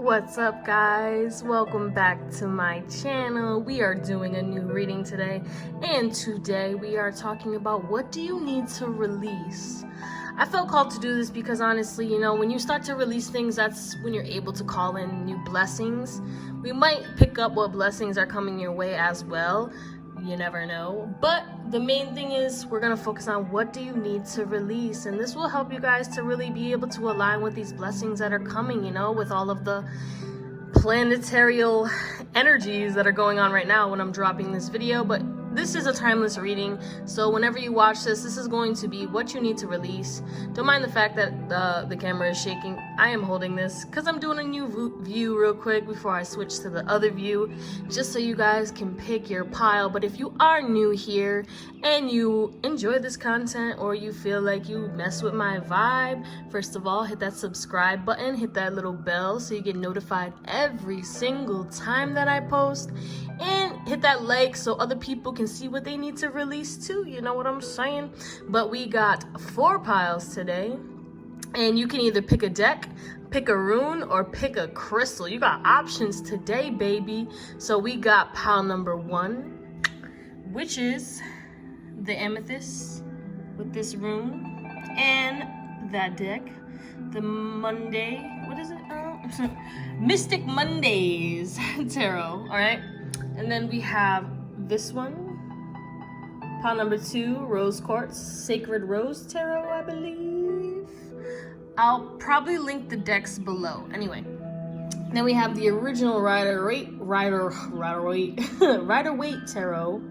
What's up, guys? Welcome back to my channel. We are doing a new reading today, and today we are talking about what do you need to release. I felt called to do this because honestly, when you start to release things, that's when you're able to call in new blessings. We might pick up what blessings are coming your way as well. You never know. But the main thing is we're going to focus on what do you need to release. And this will help you guys to really be able to align with these blessings that are coming, with all of the planetary energies that are going on right now when I'm dropping this video. But this is a timeless reading, so whenever you watch this is going to be what you need to release. Don't mind the fact that the camera is shaking. I am holding this because I'm doing a new view real quick before I switch to the other view, just so you guys can pick your pile. But if you are new here and you enjoy this content, or you feel like you mess with my vibe, first of all, hit that subscribe button, hit that little bell so you get notified every single time that I post, and hit that like so other people can see what they need to release too, you know what I'm saying? But we got 4 piles today, and you can either pick a deck, pick a rune, or pick a crystal. You got options today, baby. So we got pile number 1, which is the amethyst with this rune, and that deck, the Monday, what is it? Mystic Mondays tarot. All right, and then we have this one, pile number 2, Rose Quartz, Sacred Rose Tarot, I believe. I'll probably link the decks below. Anyway, then we have the original Rider-Waite Tarot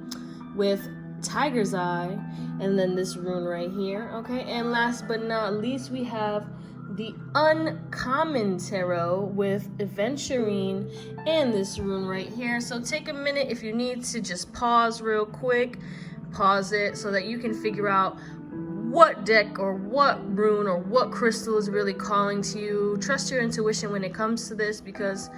with Tiger's Eye, and then this rune right here. Okay, and last but not least, we have the Uncommon Tarot with Aventurine and this rune right here. So take a minute if you need to, just pause real quick, pause it so that you can figure out what deck or what rune or what crystal is really calling to you. Trust your intuition when it comes to this, because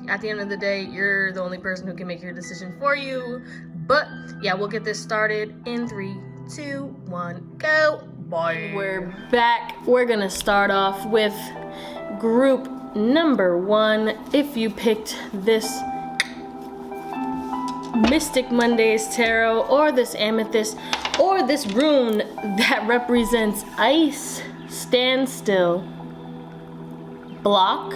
at the end of the day, you're the only person who can make your decision for you. But yeah, we'll get this started in 3, 2, 1, go. Bye. We're back. We're gonna start off with group number 1. If you picked this Mystic Mondays Tarot, or this amethyst, or this rune that represents ice, standstill, block,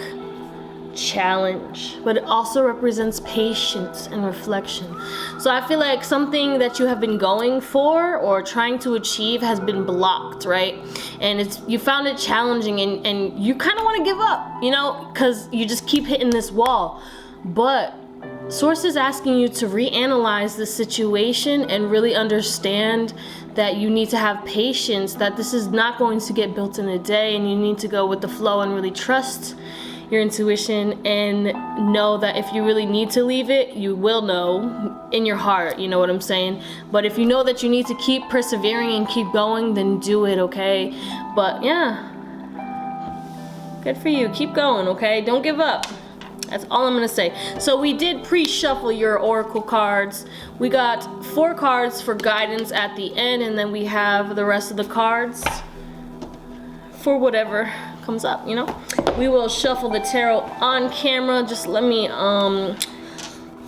challenge, but it also represents patience and reflection. So I feel like something that you have been going for or trying to achieve has been blocked, right? And you found it challenging, and you kind of want to give up, because you just keep hitting this wall. But Source is asking you to reanalyze the situation and really understand that you need to have patience, that this is not going to get built in a day, and you need to go with the flow and really trust your intuition, and know that if you really need to leave it, you will know in your heart, you know what I'm saying? But if you know that you need to keep persevering and keep going, then do it, okay? But yeah, good for you. Keep going, okay? Don't give up. That's all I'm gonna say. So we did pre-shuffle your oracle cards. We got 4 cards for guidance at the end, and then we have the rest of the cards for whatever comes up, We will shuffle the tarot on camera. Just let me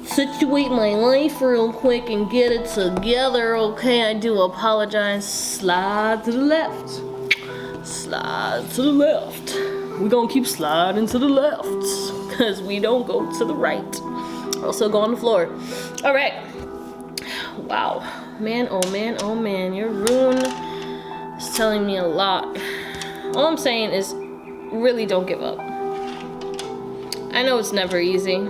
situate my life real quick and get it together, okay? I do apologize. Slide to the left. Slide to the left. We're gonna keep sliding to the left, because we don't go to the right. Also go on the floor. All right. Wow. Man, oh man, oh man. Your rune is telling me a lot. All I'm saying is, really don't give up. I know it's never easy,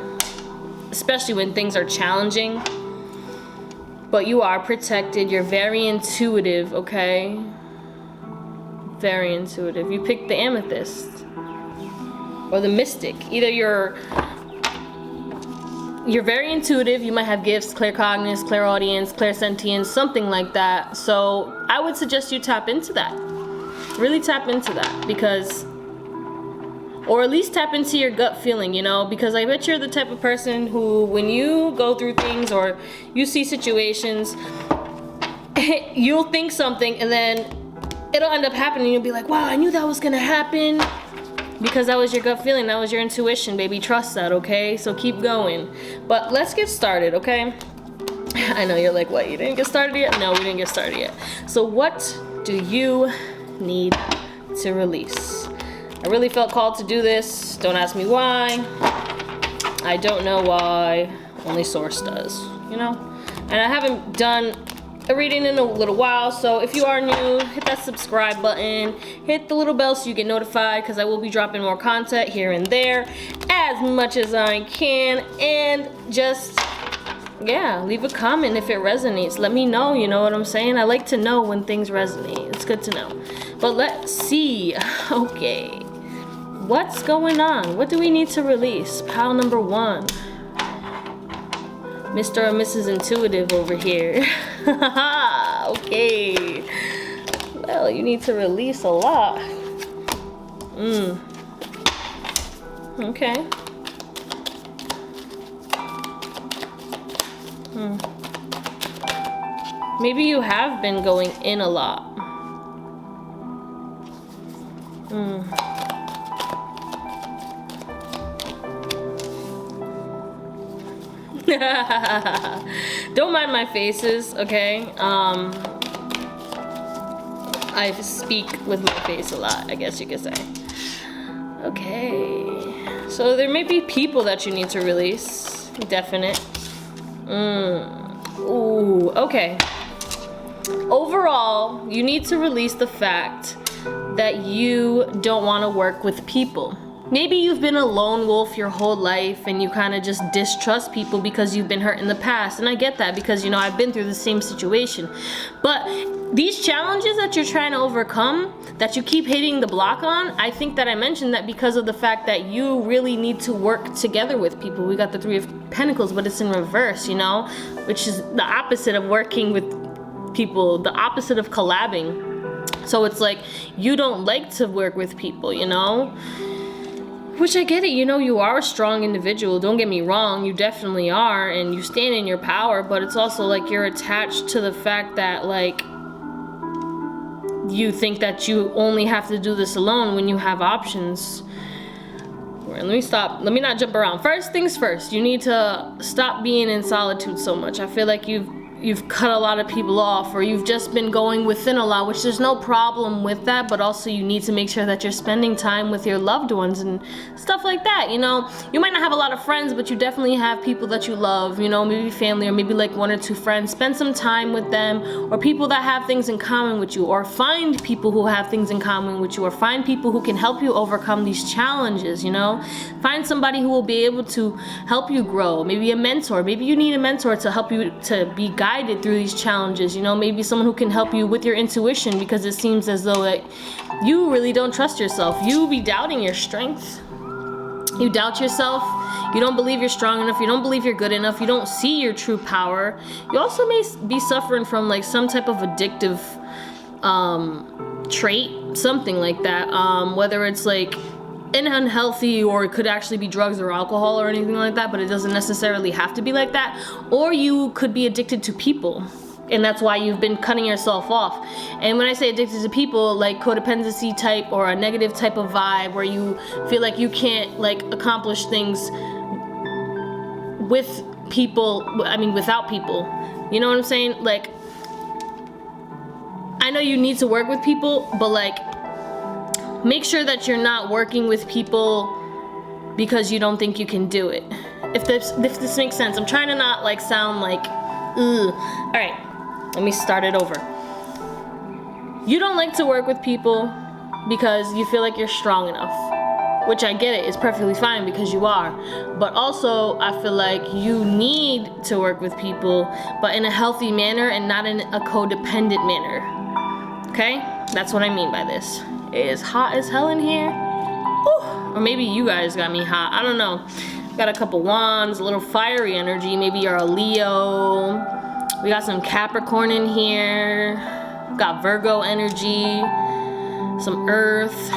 especially when things are challenging, but you are protected. You're very intuitive, okay? Very intuitive. You picked the amethyst or the mystic. Either you're very intuitive, you might have gifts, claircognizance, clairaudience, clairsentience, something like that. So I would suggest you tap into that. Really tap into that, because, or at least tap into your gut feeling, because I bet you're the type of person who, when you go through things or you see situations, you'll think something and then it'll end up happening. You'll be like, wow, I knew that was gonna happen. because that was your gut feeling, that was your intuition, baby. Trust that, okay? So keep going. But let's get started, okay? I know you're like, what, you didn't get started yet? No, we didn't get started yet. So what do you need to release? I really felt called to do this. Don't ask me why. I don't know why. Only Source does, you know? And I haven't done a reading in a little while, so if you are new, hit that subscribe button, hit the little bell so you get notified, because I will be dropping more content here and there as much as I can. And just, yeah, leave a comment if it resonates. Let me know, you know what I'm saying? I like to know when things resonate. It's good to know. But let's see. Okay, what's going on? What do we need to release? Pile number 1. Mr. or Mrs. Intuitive over here. Okay. Well, you need to release a lot. Okay. Maybe you have been going in a lot. Don't mind my faces, okay? I speak with my face a lot, I guess you could say. Okay, so there may be people that you need to release. Definite. Ooh, okay. Overall, you need to release the fact that you don't want to work with people. Maybe you've been a lone wolf your whole life and you kind of just distrust people because you've been hurt in the past. And I get that because, you know, I've been through the same situation. But these challenges that you're trying to overcome, that you keep hitting the block on, I think that I mentioned that because of the fact that you really need to work together with people. We got the 3 of Pentacles, but it's in reverse, you know, which is the opposite of working with people, the opposite of collabing. So it's like you don't like to work with people, you know? Which I get it, you know, you are a strong individual, don't get me wrong, you definitely are, and you stand in your power, but it's also like you're attached to the fact that, like, you think that you only have to do this alone when you have options. Let me stop, let me not jump around. First things first, you need to stop being in solitude so much. I feel like you've cut a lot of people off, or you've just been going within a lot, which there's no problem with that, but also you need to make sure that you're spending time with your loved ones and stuff like that, you know? You might not have a lot of friends, but you definitely have people that you love, you know, maybe family, or maybe like 1 or 2 friends. Spend some time with them, or people that have things in common with you, or find people who have things in common with you, or find people who can help you overcome these challenges, you know? Find somebody who will be able to help you grow, maybe a mentor. Maybe you need a mentor to help you to be guided through these challenges, you know, maybe someone who can help you with your intuition, because it seems as though that you really don't trust yourself. You be doubting your strength. You doubt yourself. You don't believe you're strong enough. You don't believe you're good enough. You don't see your true power. You also may be suffering from like some type of addictive trait, something like that, whether it's like unhealthy, or it could actually be drugs or alcohol or anything like that, but it doesn't necessarily have to be like that. Or you could be addicted to people, and that's why you've been cutting yourself off. And when I say addicted to people, like codependency type, or a negative type of vibe where you feel like you can't like accomplish things with people, I mean without people, you know what I'm saying? Like, I know you need to work with people, but like, make sure that you're not working with people because you don't think you can do it. If this makes sense. I'm trying to not like sound like, ugh. All right, let me start it over. You don't like to work with people because you feel like you're strong enough, which I get it, it's perfectly fine because you are. But also, I feel like you need to work with people, but in a healthy manner and not in a codependent manner. Okay? That's what I mean by this. It is hot as hell in here. Whew. Or maybe you guys got me hot. I don't know. Got a couple wands, a little fiery energy. Maybe you're a Leo. We got some Capricorn in here. Got Virgo energy. Some earth.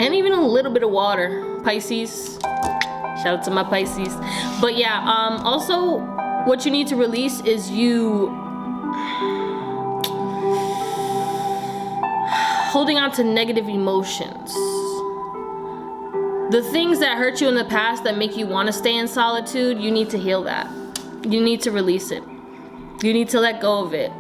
And even a little bit of water. Pisces. Shout out to my Pisces. But yeah, also what you need to release is you holding on to negative emotions. The things that hurt you in the past that make you want to stay in solitude, you need to heal that. You need to release it. You need to let go of it.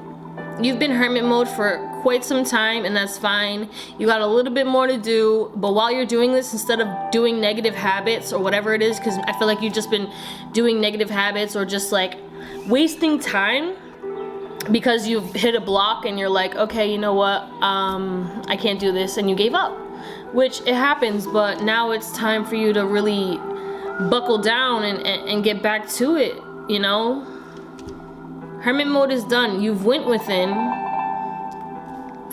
You've been hermit mode for quite some time, and that's fine. You got a little bit more to do, but while you're doing this, instead of doing negative habits or whatever it is, because I feel like you've just been doing negative habits or just like wasting time because you've hit a block and you're like, okay, you know what, I can't do this, and you gave up, which it happens, but now it's time for you to really buckle down and get back to it, you know? Hermit mode is done. You've went within.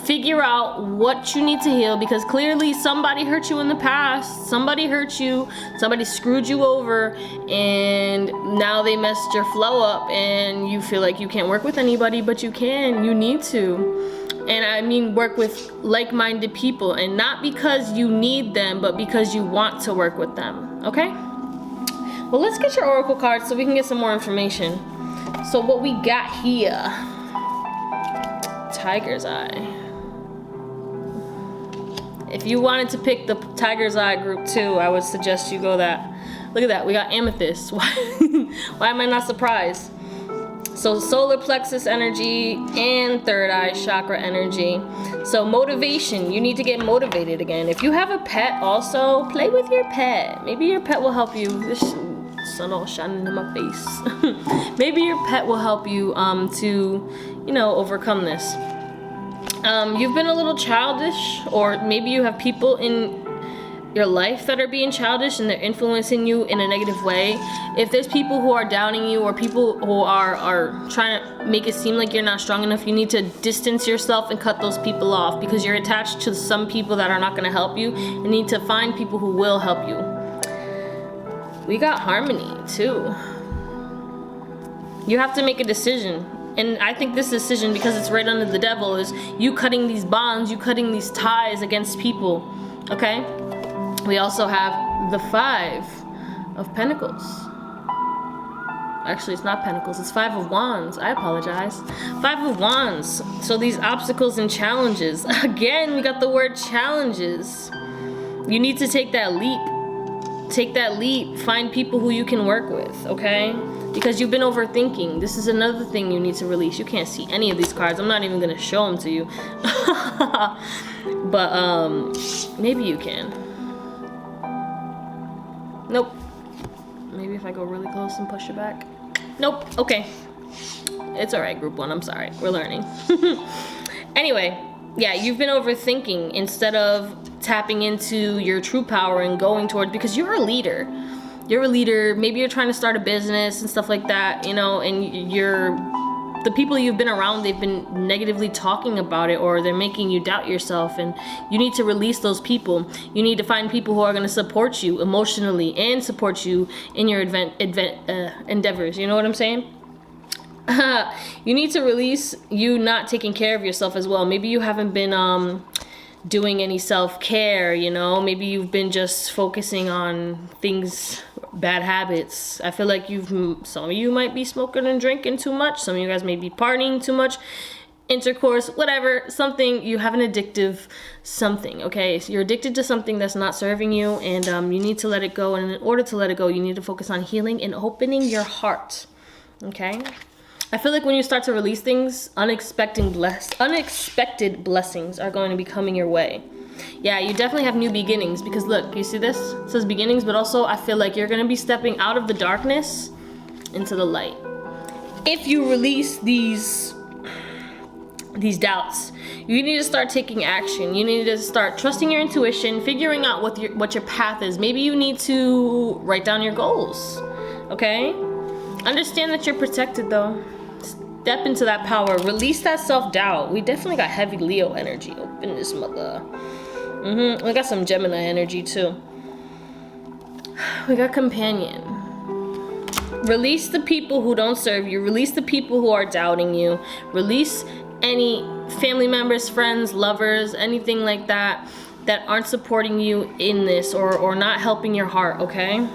Figure out what you need to heal, because clearly somebody hurt you in the past. Somebody hurt you. Somebody screwed you over, and now they messed your flow up, and you feel like you can't work with anybody, but you can. You need to. And I mean work with like-minded people, and not because you need them, but because you want to work with them. Okay? Well, let's get your oracle cards so we can get some more information. So what we got here, Tiger's Eye. If you wanted to pick the Tiger's Eye group too, I would suggest you go that. Look at that, we got Amethyst. Why am I not surprised? So solar plexus energy and third eye chakra energy. So motivation, you need to get motivated again. If you have a pet also, play with your pet. Maybe your pet will help you. This sun all shining in my face. Maybe your pet will help you to, you know, overcome this. You've been a little childish, or maybe you have people in your life that are being childish and they're influencing you in a negative way. If there's people who are downing you, or people who are trying to make it seem like you're not strong enough, you need to distance yourself and cut those people off, because you're attached to some people that are not going to help you. You need to find people who will help you. We got harmony too. You have to make a decision. And I think this decision, because it's right under the devil, is you cutting these bonds, you cutting these ties against people. Okay? We also have the 5 of Pentacles. Actually, it's not Pentacles, it's 5 of Wands. I apologize. 5 of Wands. So these obstacles and challenges. Again, we got the word challenges. You need to take that leap. Take that leap. Find people who you can work with, okay? Because you've been overthinking. This is another thing you need to release. You can't see any of these cards. I'm not even gonna show them to you. But maybe you can. Nope. Maybe if I go really close and push it back. Nope. Okay. It's alright, group 1. I'm sorry. We're learning. Anyway, yeah, you've been overthinking instead of tapping into your true power and going towards, because you're a leader. You're a leader. Maybe you're trying to start a business and stuff like that, you know, and the people you've been around, they've been negatively talking about it, or they're making you doubt yourself, and you need to release those people. You need to find people who are going to support you emotionally and support you in your endeavors. You know what I'm saying? You need to release you not taking care of yourself as well. Maybe you haven't been doing any self-care, you know. Maybe you've been just focusing on things, bad habits. I feel like some of you might be smoking and drinking too much. Some of you guys may be partying too much. Intercourse, whatever, something, you have an addictive something, okay? So you're addicted to something that's not serving you, and you need to let it go. And in order to let it go, you need to focus on healing and opening your heart, okay? I feel like when you start to release things, unexpected blessings are going to be coming your way. Yeah, you definitely have new beginnings, because look, you see this? It says beginnings, but also I feel like you're going to be stepping out of the darkness into the light. If you release these doubts, you need to start taking action. You need to start trusting your intuition, figuring out what your path is. Maybe you need to write down your goals, okay? Understand that you're protected though. Step into that power. Release that self-doubt. We definitely got heavy Leo energy up in this mother. We got some Gemini energy too. We got Companion. Release the people who don't serve you. Release the people who are doubting you. Release any family members, friends, lovers, anything like that aren't supporting you in this, or not helping your heart, okay?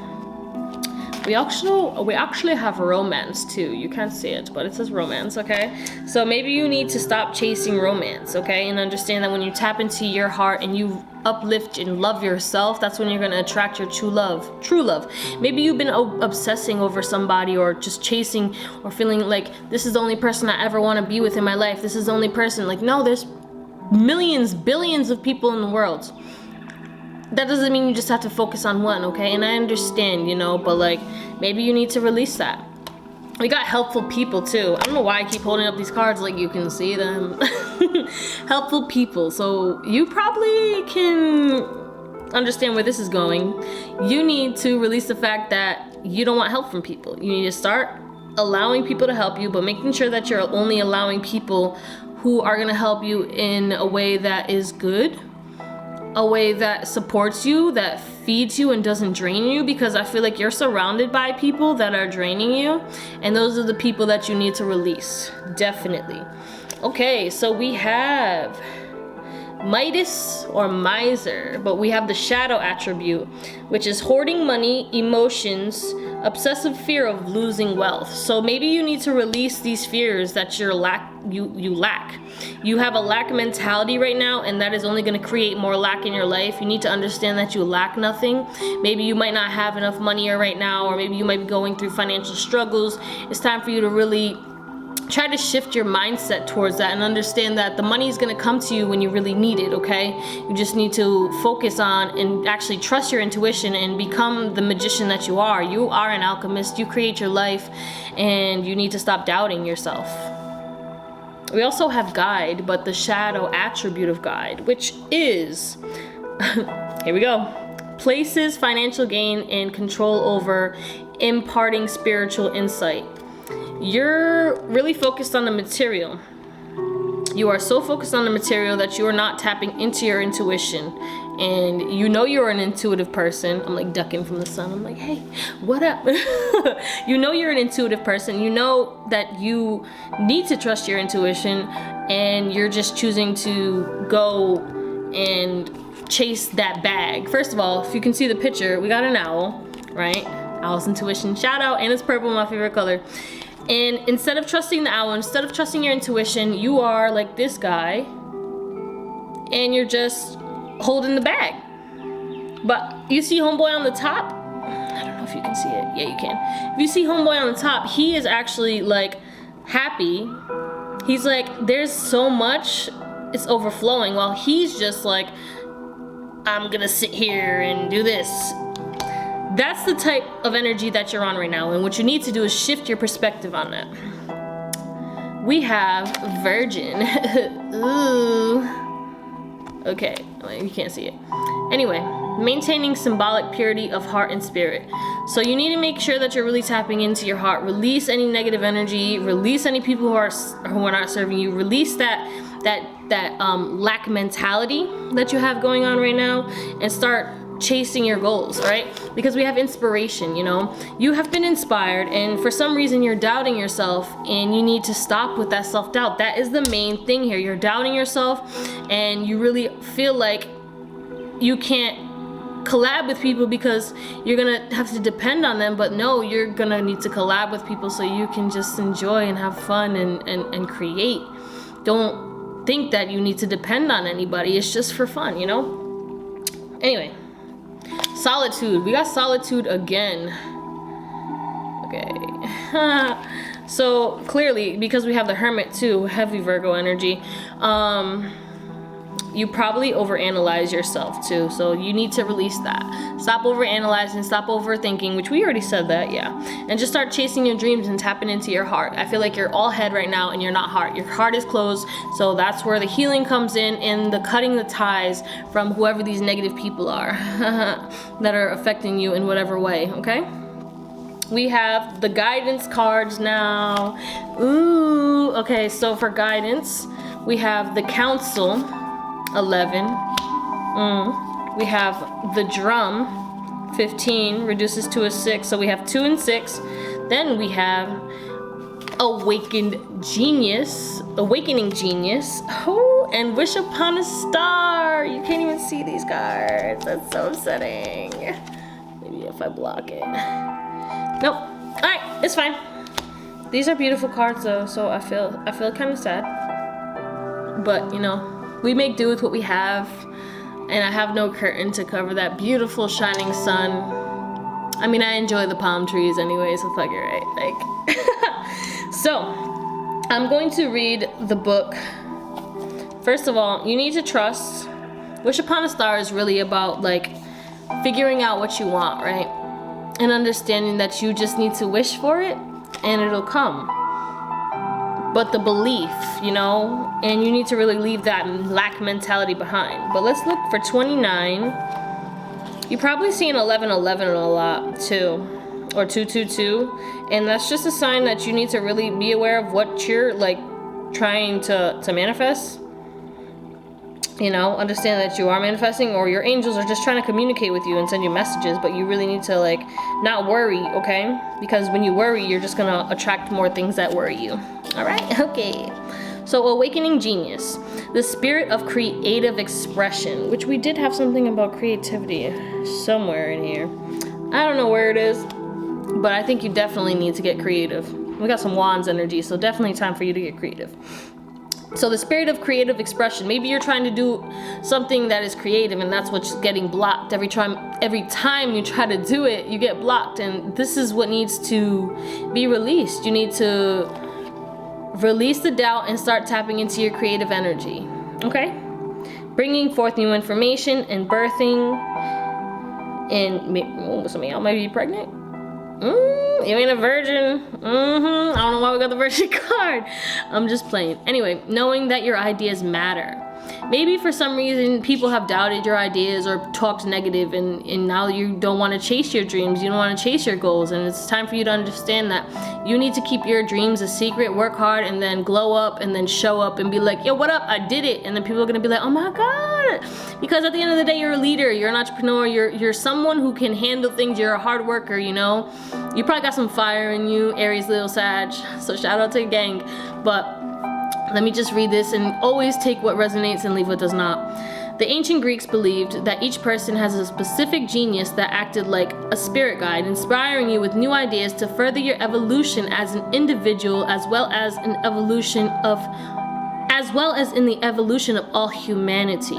We actually have romance too. You can't see it, but it says romance, okay? So maybe you need to stop chasing romance, okay? And understand that when you tap into your heart and you uplift and love yourself, that's when you're gonna attract your true love. Maybe you've been obsessing over somebody, or just chasing, or feeling like this is the only person I ever want to be with in my life. This is the only person. Like, no, there's millions, billions of people in the world. That doesn't mean you just have to focus on one, okay? And I understand, you know, but like, maybe you need to release that. We got helpful people too. I don't know why I keep holding up these cards like you can see them. Helpful people. So you probably can understand where this is going. You need to release the fact that you don't want help from people. You need to start allowing people to help you, but making sure that you're only allowing people who are gonna help you in a way that is good, a way that supports you, that feeds you and doesn't drain you, because I feel like you're surrounded by people that are draining you, and those are the people that you need to release, definitely. Okay, so we have Midas or miser, but we have the shadow attribute, which is hoarding money, emotions, obsessive fear of losing wealth. So maybe you need to release these fears that you lack. You have a lack mentality right now, and that is only going to create more lack in your life. You need to understand that you lack nothing. Maybe you might not have enough money right now, or maybe you might be going through financial struggles. It's time for you to really try to shift your mindset towards that and understand that the money is going to come to you when you really need it, okay? You just need to focus on and actually trust your intuition and become the magician that you are. You are an alchemist. You create your life, and you need to stop doubting yourself. We also have guide, but the shadow attribute of guide, which is, here we go, places financial gain and control over imparting spiritual insight. You're really focused on the material. You are so focused on the material that you are not tapping into your intuition. And you know you're an intuitive person. I'm like ducking from the sun. I'm like, hey, what up? You know you're an intuitive person. You know that you need to trust your intuition, and you're just choosing to go and chase that bag. First of all, if you can see the picture, we got an owl, right? Owl's intuition, shout out, and it's purple, my favorite color. And instead of trusting the owl, instead of trusting your intuition, you are like this guy, and you're just holding the bag. But you see homeboy on the top? I don't know if you can see it. Yeah, you can. If you see homeboy on the top, he is actually like happy. He's like, there's so much, it's overflowing, while he's just like, I'm gonna sit here and do this. That's the type of energy that you're on right now, and what you need to do is shift your perspective on that. We have Virgin. Ooh. Okay, you can't see it. Anyway, maintaining symbolic purity of heart and spirit. So you need to make sure that you're really tapping into your heart. Release any negative energy. Release any people who are not serving you. Release that lack mentality that you have going on right now, and start chasing your goals, right? Because we have inspiration, you know. You have been inspired, and for some reason you're doubting yourself, and you need to stop with that self-doubt. That is the main thing here. You're doubting yourself, and you really feel like you can't collab with people because you're gonna have to depend on them. But no, you're gonna need to collab with people so you can just enjoy and have fun and create. Don't think that you need to depend on anybody. It's just for fun, you know. Anyway, solitude. We got solitude again. Okay. So clearly, because we have the Hermit too, heavy Virgo energy, you probably overanalyze yourself too. So you need to release that. Stop overanalyzing, stop overthinking, which we already said that, yeah. And just start chasing your dreams and tapping into your heart. I feel like you're all head right now and you're not heart. Your heart is closed, so that's where the healing comes in the cutting the ties from whoever these negative people are that are affecting you in whatever way, okay? We have the guidance cards now. Ooh, okay, so for guidance, we have the Council, 11. We have the Drum, 15, reduces to a 6, so we have 2 and 6. Then we have Awakening Genius, oh, and Wish Upon a Star. You can't even see these cards. That's so upsetting. Maybe if I block it. Nope. All right, it's fine. These are beautiful cards though, so I feel kind of sad. But you know, we make do with what we have, and I have no curtain to cover that beautiful shining sun. I mean, I enjoy the palm trees anyway, so fuck it, right? Like, so I'm going to read the book. First of all, you need to trust. Wish Upon a Star is really about like figuring out what you want, right? And understanding that you just need to wish for it and it'll come. But the belief, you know, and you need to really leave that lack mentality behind. But let's look for 29. You probably see an 1111 a lot too, or 222, and that's just a sign that you need to really be aware of what you're like trying to manifest. You know, understand that you are manifesting, or your angels are just trying to communicate with you and send you messages, but you really need to like not worry, okay? Because when you worry, you're just gonna attract more things that worry you. All right, okay. So Awakening Genius, the spirit of creative expression, which we did have something about creativity somewhere in here. I don't know where it is, but I think you definitely need to get creative. We got some wands energy, so definitely time for you to get creative. So the spirit of creative expression, maybe you're trying to do something that is creative and that's what's getting blocked. Every time you try to do it, you get blocked, and this is what needs to be released. You need to release the doubt and start tapping into your creative energy, okay? Bringing forth new information and birthing, and some of y'all might be pregnant. You ain't a virgin. I don't know why we got the virgin card. I'm just playing. Anyway, knowing that your ideas matter. Maybe for some reason people have doubted your ideas or talked negative, and now you don't want to chase your dreams, you don't want to chase your goals, and it's time for you to understand that you need to keep your dreams a secret, work hard, and then glow up, and then show up and be like, yo, what up, I did it, and then people are going to be like, oh my god, because at the end of the day, you're a leader, you're an entrepreneur, you're someone who can handle things, you're a hard worker, you know, you probably got some fire in you, Aries, Leo, Sag, so shout out to the gang. But let me just read this, and always take what resonates and leave what does not. The ancient Greeks believed that each person has a specific genius that acted like a spirit guide, inspiring you with new ideas to further your evolution as an individual, as well as in the evolution of all humanity.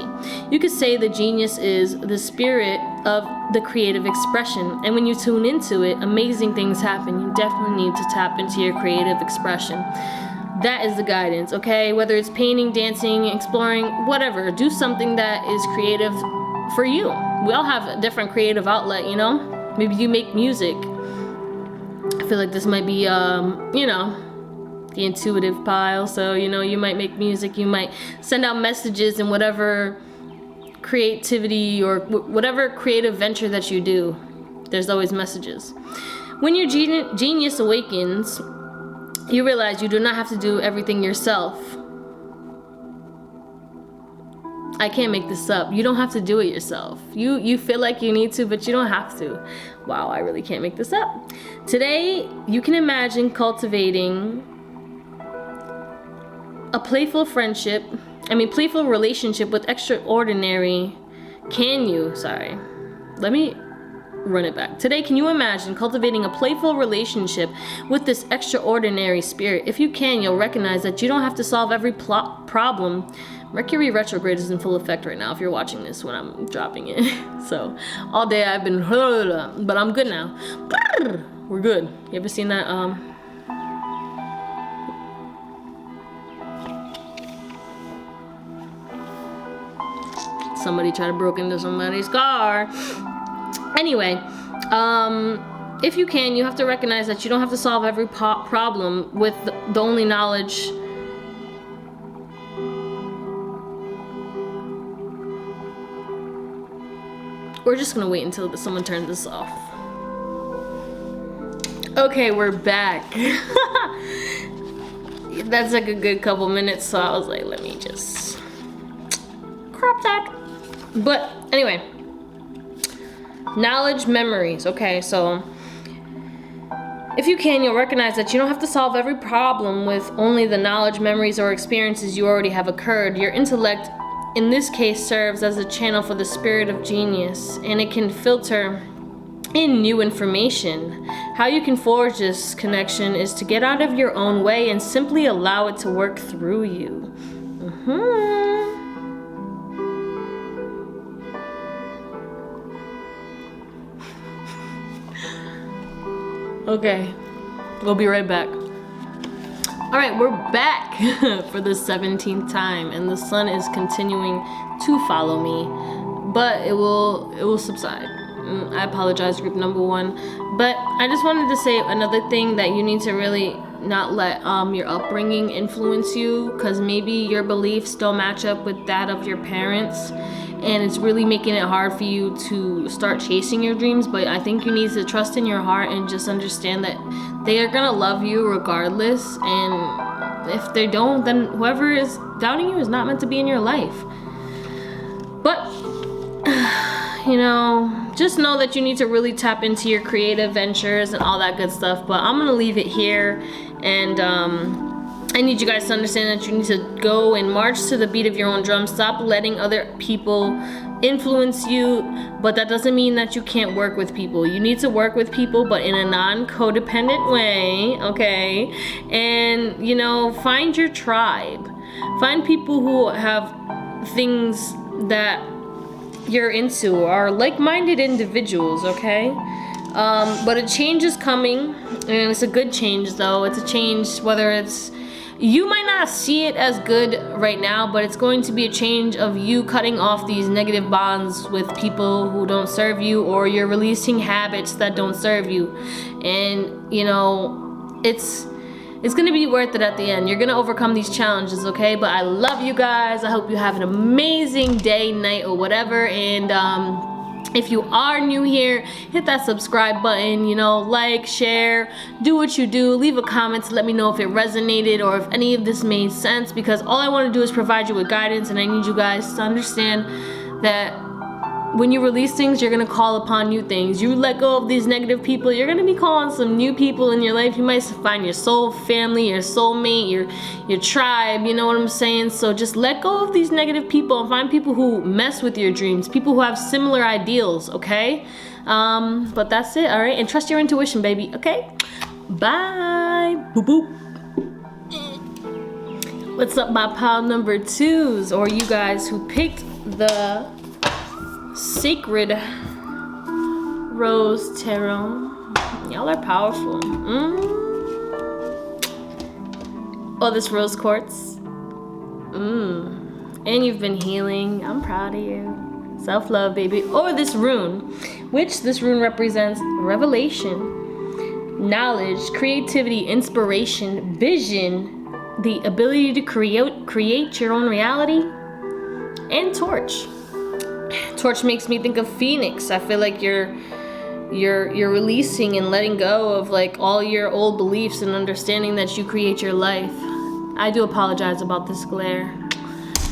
You could say the genius is the spirit of the creative expression, and when you tune into it, amazing things happen. You definitely need to tap into your creative expression. That is the guidance, okay? Whether it's painting, dancing, exploring, whatever. Do something that is creative for you. We all have a different creative outlet, you know? Maybe you make music. I feel like this might be, you know, the intuitive pile. So, you know, you might make music. You might send out messages in whatever creativity or whatever creative venture that you do. There's always messages. When your genius awakens, you realize you do not have to do everything yourself. I can't make this up. You don't have to do it yourself. You feel like you need to, but you don't have to. Wow, I really can't make this up. Today, you can imagine cultivating a playful relationship with extraordinary. Let me run it back. Today, can you imagine cultivating a playful relationship with this extraordinary spirit? If you can, you'll recognize that you don't have to solve every problem. Mercury retrograde is in full effect right now if you're watching this when I'm dropping it. So all day I've been but I'm good now. We're good. You ever seen that somebody tried to break into somebody's car? Anyway, if you can, you have to recognize that you don't have to solve every problem with the only knowledge. We're just gonna wait until someone turns this off. Okay, we're back. That's like a good couple minutes, so I was like, let me just crop that. But anyway. Knowledge memories. Okay, so if you can, you'll recognize that you don't have to solve every problem with only the knowledge, memories, or experiences you already have occurred. Your intellect, in this case, serves as a channel for the spirit of genius, and it can filter in new information. How you can forge this connection is to get out of your own way and simply allow it to work through you. Okay, we'll be right back. All right, we're back for the 17th time, and the sun is continuing to follow me, but it will subside. I apologize, group number 1, but I just wanted to say another thing, that you need to really not let your upbringing influence you, because maybe your beliefs don't match up with that of your parents, and it's really making it hard for you to start chasing your dreams. But I think you need to trust in your heart and just understand that they are gonna love you regardless, and if they don't, then whoever is doubting you is not meant to be in your life. But you know, just know that you need to really tap into your creative ventures and all that good stuff. But I'm gonna leave it here, and I need you guys to understand that you need to go and march to the beat of your own drum. Stop letting other people influence you, but that doesn't mean that you can't work with people. You need to work with people, but in a non-codependent way, okay? And, you know, find your tribe. Find people who have things that you're into, or like-minded individuals, okay? But a change is coming, and it's a good change though. It's a change, whether it's, you might not see it as good right now, but it's going to be a change of you cutting off these negative bonds with people who don't serve you, or you're releasing habits that don't serve you. And you know, it's gonna be worth it at the end. You're gonna overcome these challenges, okay? But I love you guys. I hope you have an amazing day, night, or whatever. And if you are new here, hit that subscribe button, you know, like, share, do what you do, leave a comment to let me know if it resonated or if any of this made sense, because all I want to do is provide you with guidance, and I need you guys to understand that when you release things, you're gonna call upon new things. You let go of these negative people, you're gonna be calling some new people in your life. You might find your soul family, your soulmate, your tribe, you know what I'm saying? So just let go of these negative people and find people who mess with your dreams, people who have similar ideals, okay? But that's it, all right? And trust your intuition, baby, okay? Bye, boop boop. What's up, my pile number 2s, or you guys who picked the Sacred Rose Tarot? Y'all are powerful. Oh, this rose quartz. And you've been healing. I'm proud of you. Self-love, baby. Or this rune, which this rune represents revelation, knowledge, creativity, inspiration, vision, the ability to create your own reality, and torch. Torch makes me think of Phoenix. I feel like you're releasing and letting go of like all your old beliefs and understanding that you create your life. I do apologize about this glare.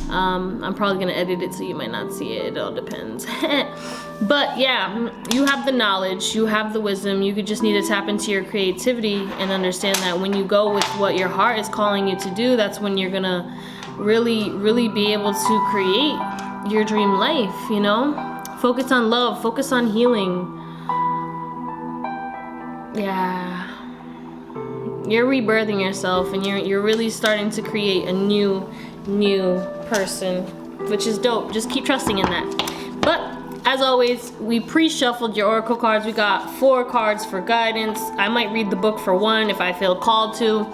I'm probably gonna edit it so you might not see it. It all depends. But yeah, you have the knowledge, you have the wisdom. You could just need to tap into your creativity and understand that when you go with what your heart is calling you to do, that's when you're gonna really be able to create your dream life, you know? Focus on love, focus on healing. Yeah. You're rebirthing yourself, and you're really starting to create a new person, which is dope. Just keep trusting in that. But as always, we pre-shuffled your oracle cards. We got 4 cards for guidance. I might read the book for 1 if I feel called to,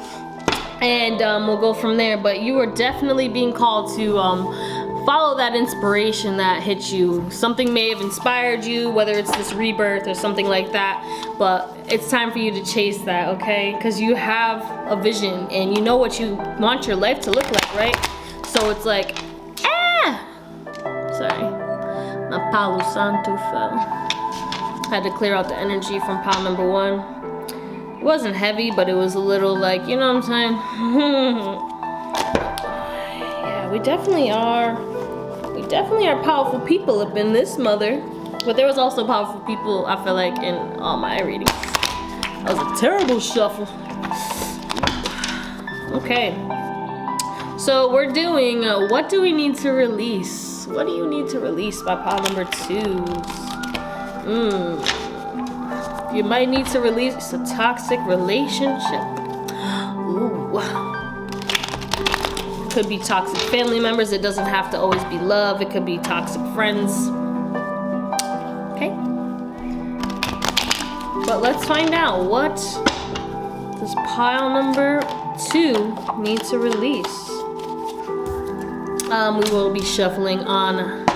and we'll go from there. But you are definitely being called to follow that inspiration that hit you. Something may have inspired you, whether it's this rebirth or something like that, but it's time for you to chase that, okay? Because you have a vision and you know what you want your life to look like, right? So it's like, sorry, my Palo Santo fell. Had to clear out the energy from pile number 1. It wasn't heavy, but it was a little like, you know what I'm saying? Yeah, we definitely are powerful people up in this mother. But there was also powerful people, I feel like, in all my readings. That was a terrible shuffle. Okay. So we're doing, what do we need to release? What do you need to release by pile number 2s? You might need to release a toxic relationship. Ooh. Could be toxic family members. It doesn't have to always be love. It could be toxic friends. Okay? But let's find out what does pile number 2 need to release. We will be shuffling on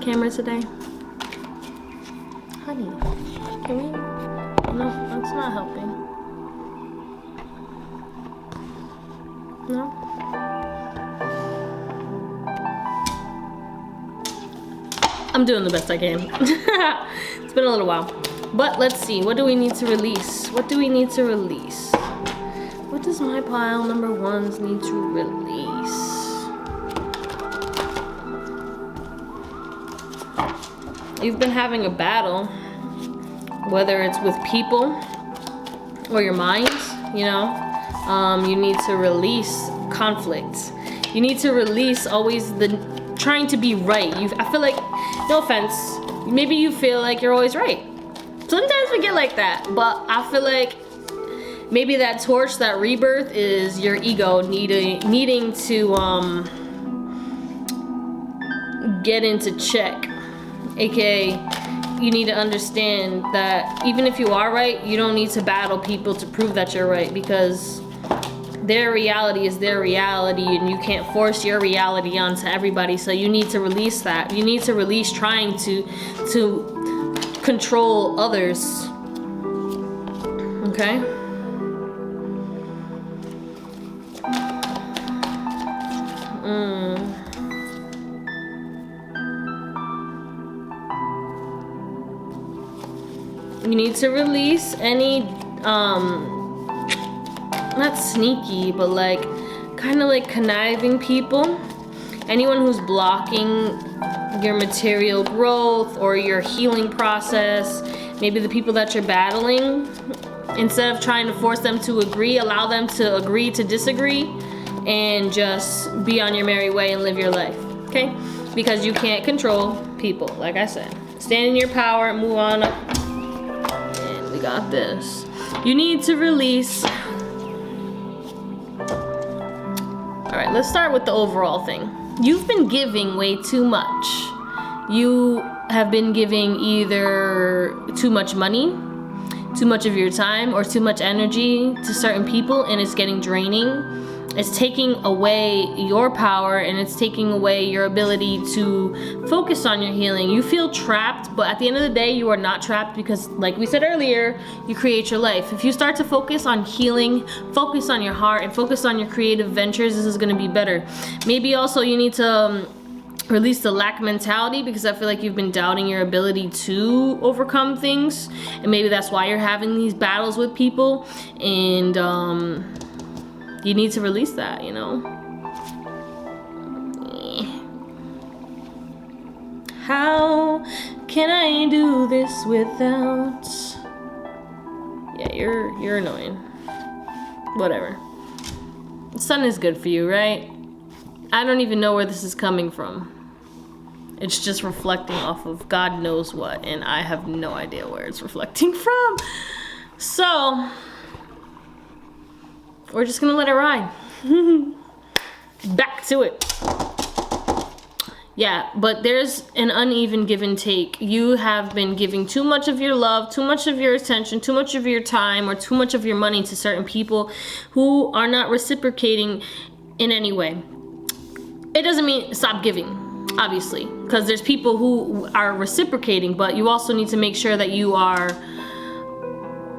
camera today. Honey, can we? No, that's not helping. No? I'm doing the best I can. It's been a little while. But let's see, what do we need to release? What do we need to release? What does my pile number 1s need to release? You've been having a battle, whether it's with people or your mind, you know. You need to release conflict. You need to release always the trying to be right. I feel like, no offense, maybe you feel like you're always right. Sometimes we get like that, but I feel like maybe that torch, that rebirth is your ego needing to get into check. AKA, you need to understand that even if you are right, you don't need to battle people to prove that you're right, because their reality is their reality and you can't force your reality onto everybody. So you need to release that. You need to release trying to control others. Okay? You need to release any, not sneaky, but like, kind of like conniving people. Anyone who's blocking your material growth or your healing process. Maybe the people that you're battling, instead of trying to force them to agree, allow them to agree to disagree and just be on your merry way and live your life, okay? Because you can't control people, like I said. Stand in your power and move on up. Got this. You need to release. All right, let's start with the overall thing. You've been giving way too much. You have been giving either too much money, too much of your time, or too much energy to certain people, and it's getting draining. It's taking away your power, and it's taking away your ability to focus on your healing. You feel trapped, but at the end of the day, you are not trapped, because like we said earlier, you create your life. If you start to focus on healing, focus on your heart, and focus on your creative ventures, this is gonna be better. Maybe also you need to release the lack mentality, because I feel like you've been doubting your ability to overcome things, and maybe that's why you're having these battles with people, and you need to release that, you know. How can I do this without? Yeah, you're annoying. Whatever. The sun is good for you, right? I don't even know where this is coming from. It's just reflecting off of God knows what, and I have no idea where it's reflecting from. So we're just gonna let it ride. Back to it. Yeah, but there's an uneven give and take. You have been giving too much of your love, too much of your attention, too much of your time, or too much of your money to certain people who are not reciprocating in any way. It doesn't mean stop giving, obviously, because there's people who are reciprocating, but you also need to make sure that you are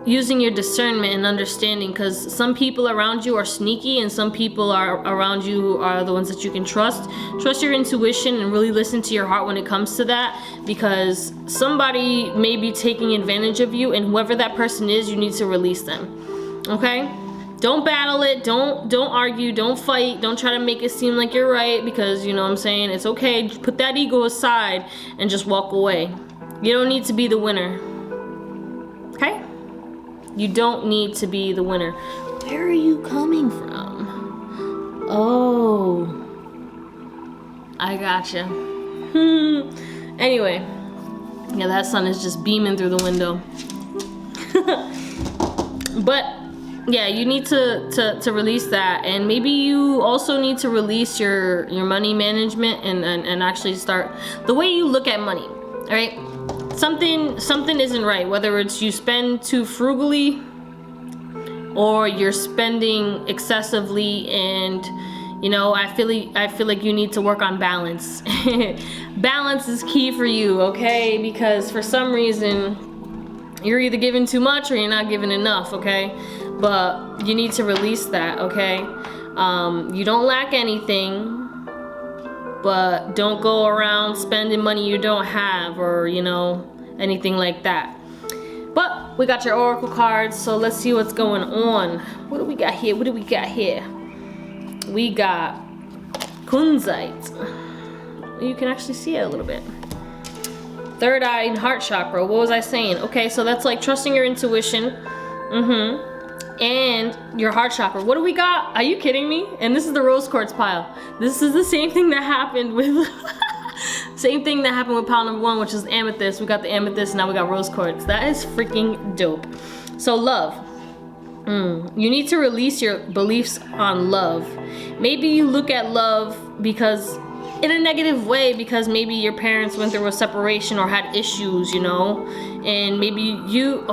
using your discernment and understanding, because some people around you are sneaky and some people are around you who are the ones that you can trust. Trust your intuition and really listen to your heart when it comes to that, because somebody may be taking advantage of you, and whoever that person is, you need to release them. Okay? Don't battle it, don't argue, don't fight, don't try to make it seem like you're right, because you know what I'm saying, it's okay. Put that ego aside and just walk away. You don't need to be the winner. Okay? You don't need to be the winner. Where are you coming from? Oh, I gotcha. Anyway, Yeah, that sun is just beaming through the window. But yeah, you need to release that, and maybe you also need to release your money management and actually start the way you look at money. All right, something isn't right, whether it's you spend too frugally or you're spending excessively, and you know, I feel like you need to work on balance. Balance is key for you, okay? Because for some reason you're either giving too much or you're not giving enough, okay? But you need to release that, okay? You don't lack anything, but don't go around spending money you don't have, or you know, anything like that. But we got your oracle cards, so let's see what's going on. What do we got here? What do we got here? We got kunzite. You can actually see it a little bit. Third eye and heart chakra. What was I saying? Okay, so that's like trusting your intuition. And your heart chakra. What do we got? Are you kidding me? And this is the rose quartz pile. This is the same thing that happened with same thing that happened with pile number 1, which is amethyst. We got the amethyst, now we got rose quartz. That is freaking dope. So love. You need to release your beliefs on love. Maybe you look at love because in a negative way, because maybe your parents went through a separation or had issues, you know, and maybe you,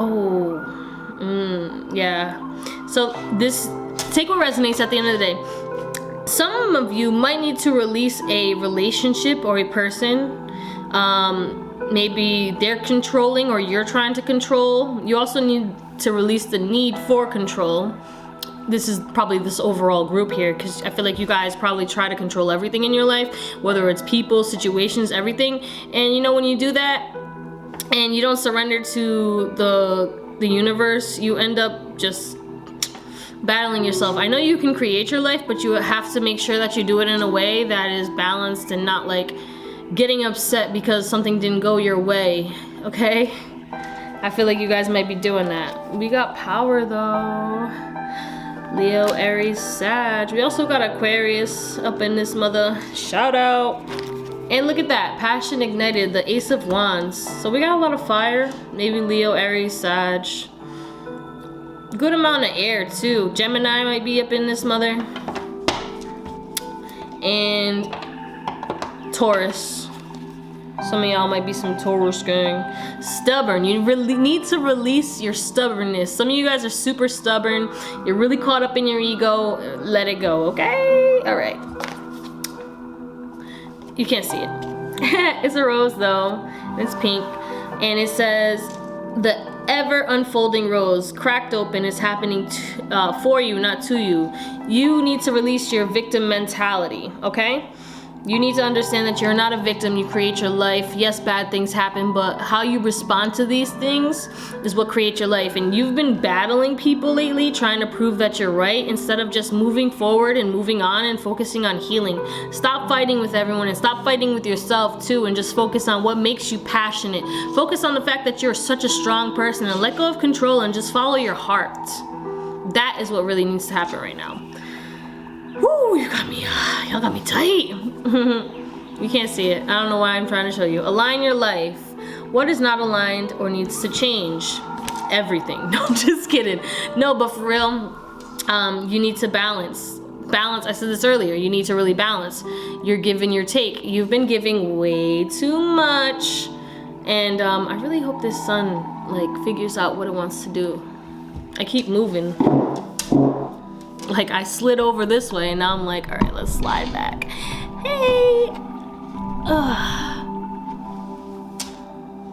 yeah. So this, take what resonates at the end of the day. Some of you might need to release a relationship or a person. Maybe they're controlling or you're trying to control. You also need to release the need for control. This is probably this overall group here, because I feel like you guys probably try to control everything in your life, whether it's people, situations, everything. And you know, when you do that and you don't surrender to the universe, you end up just battling yourself. I know you can create your life, but you have to make sure that you do it in a way that is balanced and not like getting upset because something didn't go your way, okay? I feel like you guys might be doing that. We got power though. Leo, Aries, Sag. We also got Aquarius up in this mother. Shout out. And look at that, passion ignited, the Ace of Wands. So we got a lot of fire. Maybe Leo, Aries, Sag. Good amount of air too. Gemini might be up in this mother. And Taurus. Some of y'all might be some Taurus gang. Stubborn. You really need to release your stubbornness. Some of you guys are super stubborn. You're really caught up in your ego. Let it go, okay? All right. You can't see it. It's a rose though. It's pink. And it says, the ever unfolding rose, cracked open, is happening for you, not to you. You need to release your victim mentality, okay? You need to understand that you're not a victim. You create your life. Yes, bad things happen, but how you respond to these things is what creates your life. And you've been battling people lately, trying to prove that you're right, instead of just moving forward and moving on and focusing on healing. Stop fighting with everyone and stop fighting with yourself too, and just focus on what makes you passionate. Focus on the fact that you're such a strong person, and let go of control and just follow your heart. That is what really needs to happen right now. Woo, you got me, y'all got me tight. You can't see it. I don't know why I'm trying to show you. Align your life. What is not aligned or needs to change? Everything. No, I'm just kidding. No, but for real, you need to balance. Balance, I said this earlier, you need to really balance. You're giving your take. You've been giving way too much. And I really hope this sun like figures out what it wants to do. I keep moving. Like I slid over this way and now I'm like, all right, let's slide back. Hey.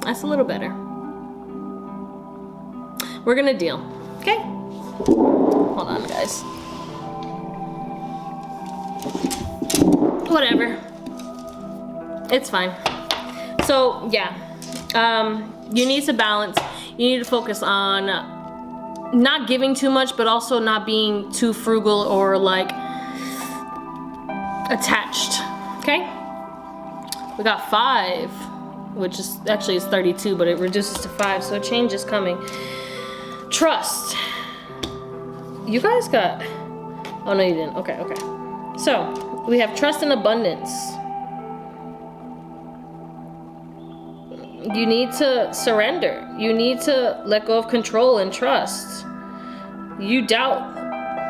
That's a little better. We're gonna deal, okay? Hold on, guys. Whatever. It's fine. So yeah, you need to balance. You need to focus on not giving too much, but also not being too frugal or like attached, okay? We got 5, which is actually is 32, but it reduces to 5, so a change is coming. Trust. You guys got, oh no you didn't, okay. So we have trust and abundance. you need to surrender. You need to let go of control and trust. You doubt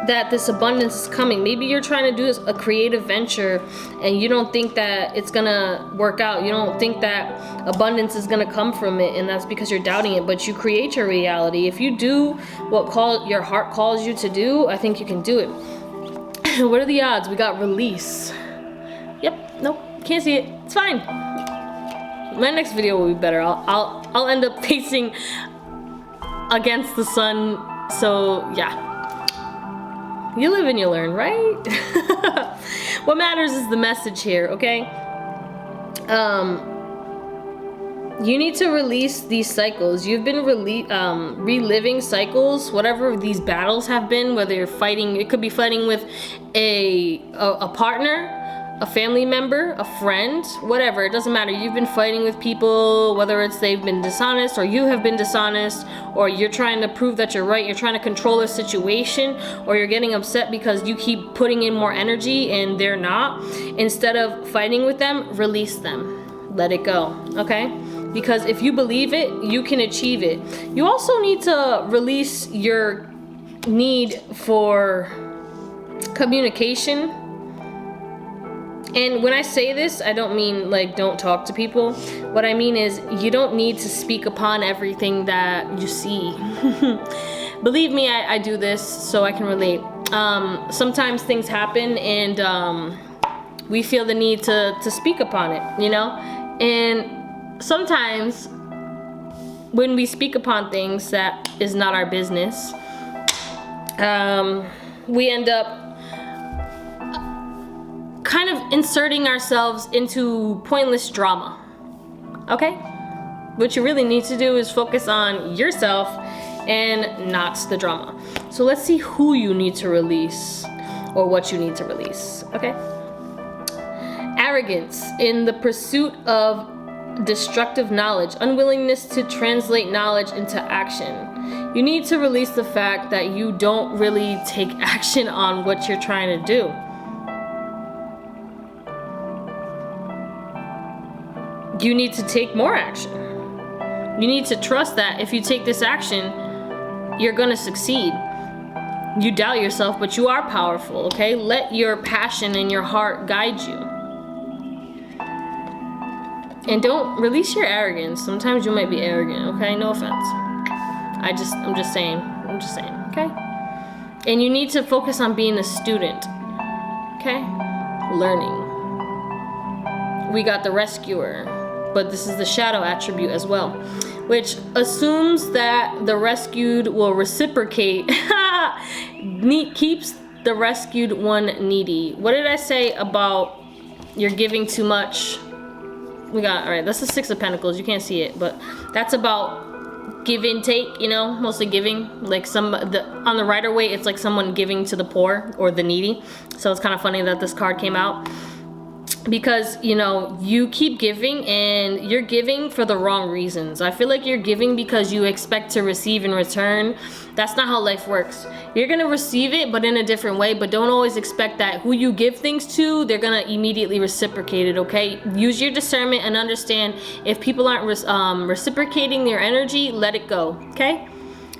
that this abundance is coming. Maybe you're trying to do a creative venture and you don't think that it's gonna work out. You don't think that abundance is gonna come from it, and that's because you're doubting it. But you create your reality. If you do what your heart calls you to do, I think you can do it. What are the odds? We got release. Yep, nope, can't see it. It's fine. My next video will be better. I'll end up facing against the sun. So yeah. You live and you learn, right? What matters is the message here, okay? You need to release these cycles. You've been reliving cycles, whatever these battles have been, whether you're fighting, it could be fighting with a partner, a family member, a friend, whatever, it doesn't matter. You've been fighting with people, whether it's they've been dishonest or you have been dishonest, or you're trying to prove that you're right, you're trying to control a situation, or you're getting upset because you keep putting in more energy and they're not. Instead of fighting with them, release them. Let it go, okay? Because if you believe it, you can achieve it. You also need to release your need for communication. And when I say this, I don't mean like don't talk to people. What I mean is you don't need to speak upon everything that you see. Believe me, I do this so I can relate. Sometimes things happen and we feel the need to speak upon it, you know? And sometimes when we speak upon things that is not our business, we end up kind of inserting ourselves into pointless drama, okay? What you really need to do is focus on yourself and not the drama. So let's see who you need to release or what you need to release, okay? Arrogance in the pursuit of destructive knowledge, unwillingness to translate knowledge into action. You need to release the fact that you don't really take action on what you're trying to do. You need to take more action. You need to trust that if you take this action, you're gonna succeed. You doubt yourself, but you are powerful, okay? Let your passion and your heart guide you. And don't release your arrogance. Sometimes you might be arrogant, okay? No offense. I'm just saying, okay? And you need to focus on being a student, okay? Learning. We got the rescuer. But this is the shadow attribute as well, which assumes that the rescued will reciprocate. Keeps the rescued one needy. What did I say about you're giving too much? All right, that's the Six of Pentacles. You can't see it, but that's about give and take, you know, mostly giving. Like on the Rider-Waite, it's like someone giving to the poor or the needy. So it's kind of funny that this card came out. Because, you know, you keep giving and you're giving for the wrong reasons. I feel like you're giving because you expect to receive in return. That's not how life works. You're gonna receive it, but in a different way. But don't always expect that who you give things to, they're gonna immediately reciprocate it, okay? Use your discernment and understand if people aren't reciprocating their energy, let it go, okay?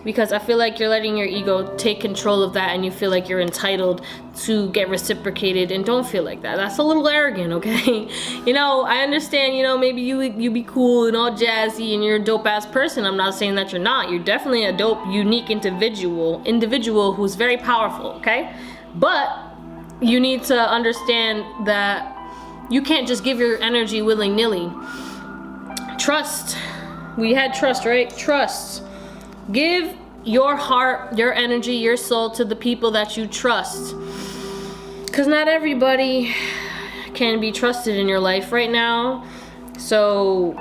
Because I feel like you're letting your ego take control of that and you feel like you're entitled to get reciprocated, and don't feel like that. That's a little arrogant, okay? You know, I understand, you know, maybe you be cool and all jazzy and you're a dope ass person. I'm not saying that you're not. You're definitely a dope, unique individual who's very powerful, okay? But you need to understand that you can't just give your energy willy-nilly. Trust. We had trust, right? Trust. Give your heart, your energy, your soul to the people that you trust. Because not everybody can be trusted in your life right now. So,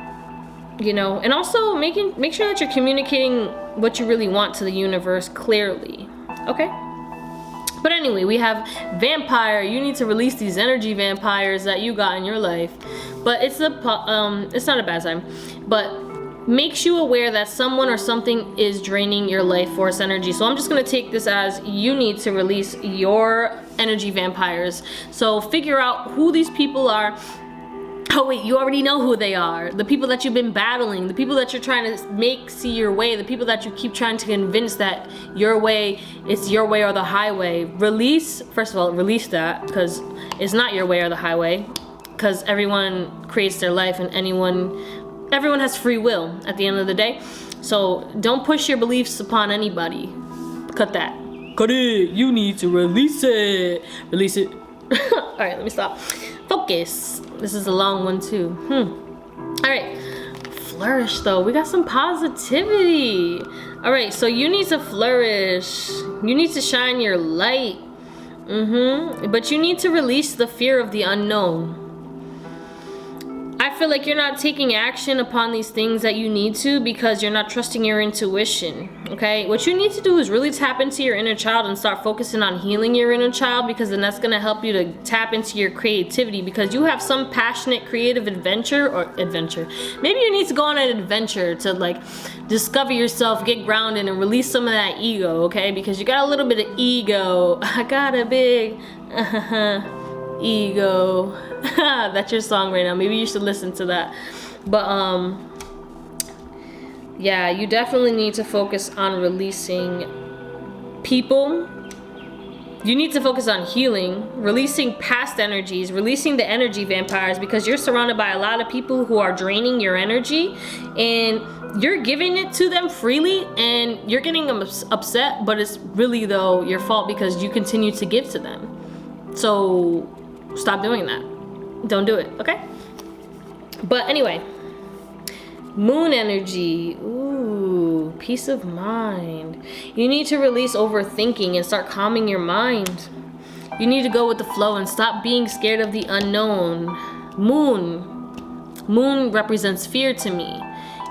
you know, and also make sure that you're communicating what you really want to the universe clearly. Okay? But anyway, we have vampire. You need to release these energy vampires that you got in your life. But it's not a bad time. But makes you aware that someone or something is draining your life force energy. So I'm just gonna take this as you need to release your energy vampires. So figure out who these people are Oh wait, you already know who they are. The people that you've been battling, the people that you're trying to make see your way, the people that you keep trying to convince that your way, it's your way or the highway. Release, first of all, release that, because it's not your way or the highway, because everyone creates their life and everyone has free will at the end of the day. So don't push your beliefs upon anybody. Cut that. Cut it. You need to release it. Release it. All right, let me stop. Focus. This is a long one too. All right. Flourish though. We got some positivity. All right, so you need to flourish. You need to shine your light. But you need to release the fear of the unknown. I feel like you're not taking action upon these things that you need to because you're not trusting your intuition, okay? What you need to do is really tap into your inner child and start focusing on healing your inner child, because then that's gonna help you to tap into your creativity, because you have some passionate creative adventure. Maybe you need to go on an adventure to like discover yourself, get grounded, and release some of that ego, okay? Because you got a little bit of ego. I got a big ego. That's your song right now. Maybe you should listen to that. But yeah, you definitely need to focus on releasing people. You need to focus on healing, releasing past energies, releasing the energy vampires, because you're surrounded by a lot of people who are draining your energy, and you're giving it to them freely and you're getting them upset, but it's really though your fault because you continue to give to them. So stop doing that. Don't do it, okay? But anyway, moon energy. Ooh, peace of mind. You need to release overthinking and start calming your mind. You need to go with the flow and stop being scared of the unknown. Moon represents fear to me.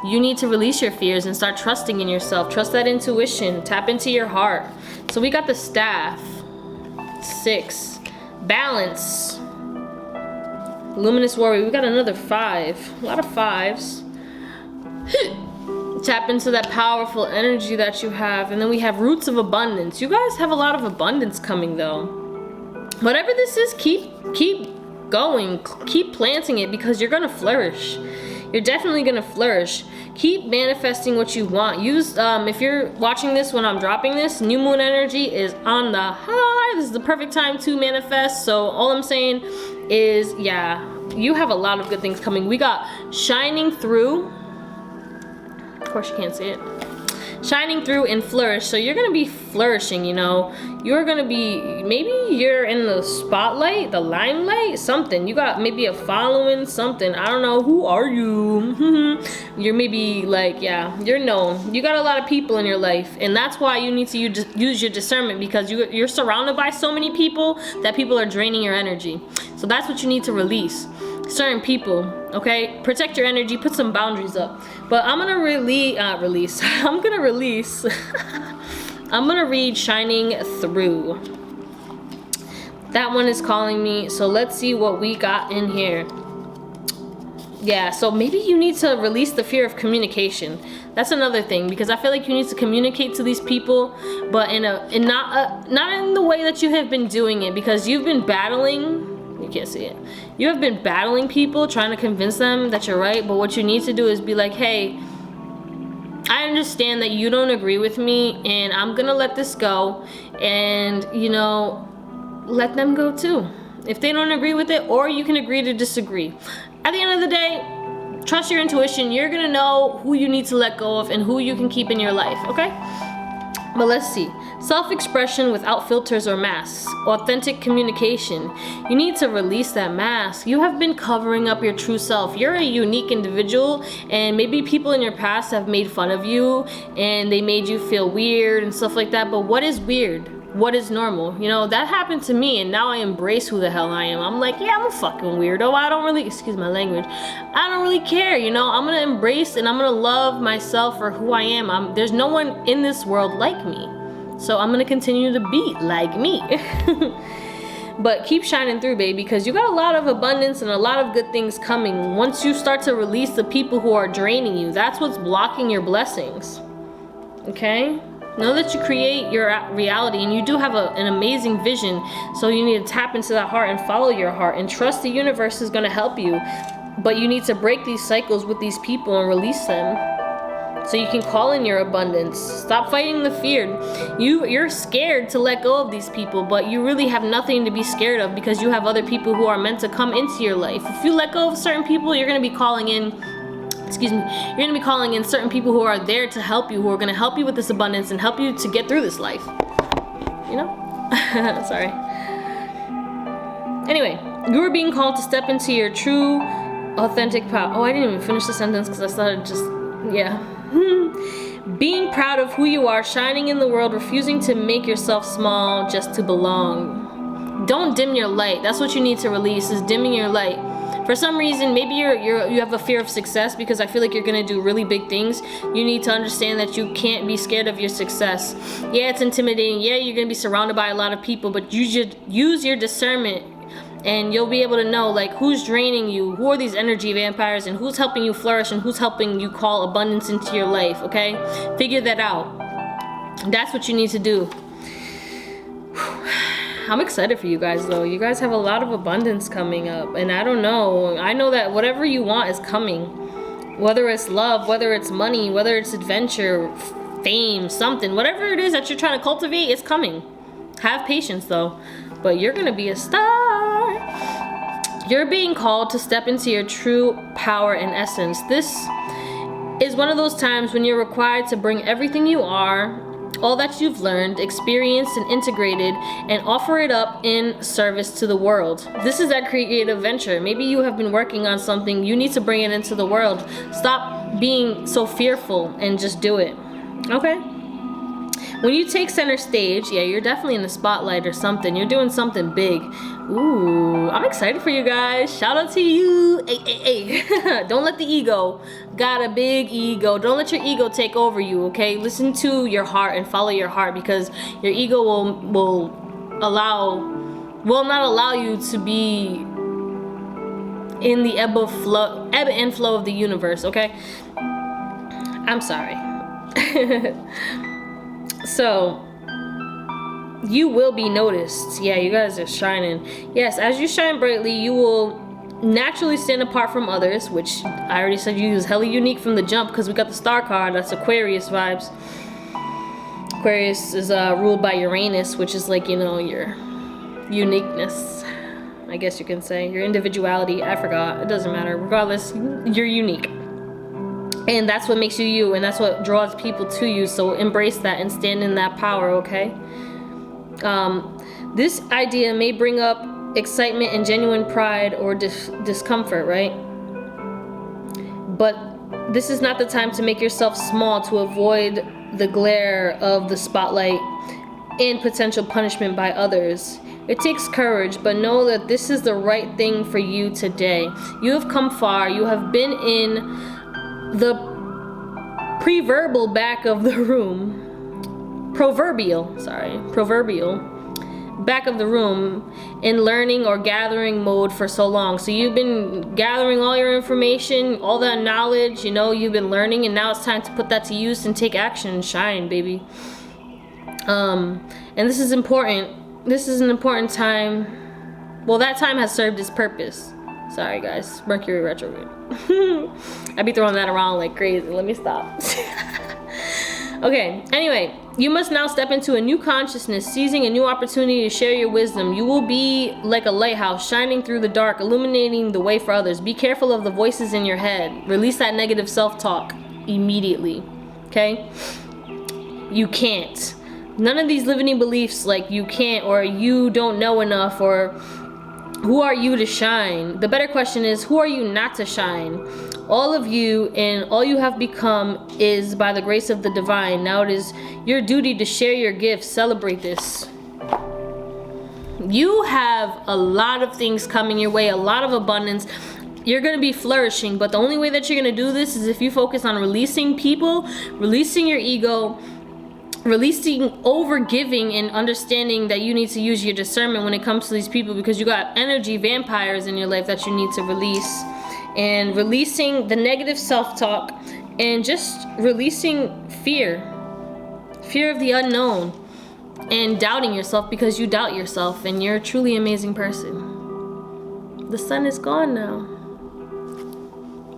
You need to release your fears and start trusting in yourself. Trust that intuition. Tap into your heart. So we got the staff. 6. Balance. Luminous warrior. We got another 5. A lot of 5s. Tap into that powerful energy that you have. And then we have roots of abundance. You guys have a lot of abundance coming though. Whatever this is, keep going. Keep planting it, because you're gonna flourish. You're definitely gonna flourish. Keep manifesting what you want. Use, if you're watching this when I'm dropping this, new moon energy is on the high. This is the perfect time to manifest. So all I'm saying is, yeah, you have a lot of good things coming. We got shining through. Of course you can't see it. Shining through and flourish. So you're gonna be flourishing, you know. You're gonna be, maybe you're in the spotlight, the limelight, something. You got maybe a following, something. I don't know. Who are you? You're maybe like, yeah, you're known. You got a lot of people in your life, and that's why you need to use your discernment, because you're surrounded by so many people that people are draining your energy. So that's what you need to release. Certain people, okay? Protect your energy, put some boundaries up. But I'm gonna release. I'm gonna read Shining Through. That one is calling me, so let's see what we got in here. Yeah, so maybe you need to release the fear of communication. That's another thing, because I feel like you need to communicate to these people, but not in the way that you have been doing it, because you've been battling. You can't see it. You have been battling people, trying to convince them that you're right, but what you need to do is be like, hey, I understand that you don't agree with me, and I'm gonna let this go, and you know, let them go too. If they don't agree with it, or you can agree to disagree. At the end of the day, trust your intuition. You're gonna know who you need to let go of and who you can keep in your life, okay? But let's see. Self-expression without filters or masks. Authentic communication. You need to release that mask. You have been covering up your true self. You're a unique individual, and maybe people in your past have made fun of you and they made you feel weird and stuff like that. But what is weird? What is normal? You know, that happened to me, and now I embrace who the hell I am. I'm like, yeah, I'm a fucking weirdo. I don't really, excuse my language, I don't really care, you know. I'm gonna embrace and I'm gonna love myself for who I am. There's no one in this world like me. So I'm gonna continue to be like me. But keep shining through, baby, because you got a lot of abundance and a lot of good things coming. Once you start to release the people who are draining you, that's what's blocking your blessings. Okay? Know that you create your reality, and you do have an amazing vision. So you need to tap into that heart and follow your heart and trust the universe is gonna help you. But you need to break these cycles with these people and release them, so you can call in your abundance. Stop fighting the fear. You're scared to let go of these people, but you really have nothing to be scared of, because you have other people who are meant to come into your life. If you let go of certain people, you're going to be calling in, you're going to be calling in certain people who are there to help you, who are going to help you with this abundance and help you to get through this life. You know? Sorry. Anyway, you are being called to step into your true, authentic power. Oh, I didn't even finish the sentence because I started just, yeah. Being proud of who you are, shining in the world, refusing to make yourself small just to belong. Don't dim your light. That's what you need to release, is dimming your light. For some reason, maybe you have a fear of success, because I feel like you're gonna do really big things. You need to understand that you can't be scared of your success. Yeah, it's intimidating. Yeah, you're gonna be surrounded by a lot of people, but you should use your discernment, and you'll be able to know, like, who's draining you, who are these energy vampires, and who's helping you flourish, and who's helping you call abundance into your life, okay? Figure that out. That's what you need to do. I'm excited for you guys, though. You guys have a lot of abundance coming up, and I don't know. I know that whatever you want is coming. Whether it's love, whether it's money, whether it's adventure, fame, something. Whatever it is that you're trying to cultivate, it's coming. Have patience, though. But you're gonna be a star. You're being called to step into your true power and essence. This is one of those times when you're required to bring everything you are, all that you've learned, experienced, and integrated, and offer it up in service to the world. This is that creative venture. Maybe you have been working on something. You need to bring it into the world. Stop being so fearful and just do it. Okay? When you take center stage, yeah, you're definitely in the spotlight or something. You're doing something big. Ooh, I'm excited for you guys. Shout out to you. Hey. Don't let the ego, got a big ego. Don't let your ego take over you, okay? Listen to your heart and follow your heart, because your ego will not allow you to be in the ebb and flow of the universe, okay? I'm sorry. So, you will be noticed. Yeah, you guys are shining. Yes, as you shine brightly, you will naturally stand apart from others, which I already said you is hella unique from the jump, because we got the star card. That's Aquarius vibes. Aquarius is ruled by Uranus, which is like, you know, your uniqueness, I guess you can say. Your individuality. I forgot. It doesn't matter. Regardless, you're unique. And that's what makes you you, and that's what draws people to you. So embrace that and stand in that power, okay? This idea may bring up excitement and genuine pride or discomfort, right? But this is not the time to make yourself small to avoid the glare of the spotlight and potential punishment by others. It takes courage, but know that this is the right thing for you today. You have come far. You have been in the proverbial back of the room, proverbial back of the room in learning or gathering mode for so long. So you've been gathering all your information, all that knowledge, you know, you've been learning, and now it's time to put that to use and take action and shine, baby. And this is important. This is an important time. Well, that time has served its purpose. Sorry guys, Mercury retrograde. I be throwing that around like crazy. Let me stop. Okay, anyway, you must now step into a new consciousness, seizing a new opportunity to share your wisdom. You will be like a lighthouse, shining through the dark, illuminating the way for others. Be careful of the voices in your head. Release that negative self-talk immediately, okay? You can't. None of these limiting beliefs like you can't or you don't know enough or who are you to shine? The better question is, who are you not to shine? All of you and all you have become is by the grace of the divine. Now it is your duty to share your gifts. Celebrate this. You have a lot of things coming your way, a lot of abundance. You're going to be flourishing, but the only way that you're going to do this is if you focus on releasing people, releasing your ego, releasing over giving, and understanding that you need to use your discernment when it comes to these people, because you got energy vampires in your life that you need to release, and releasing the negative self-talk and just releasing fear of the unknown and doubting yourself, because you doubt yourself and you're a truly amazing person. The sun is gone now.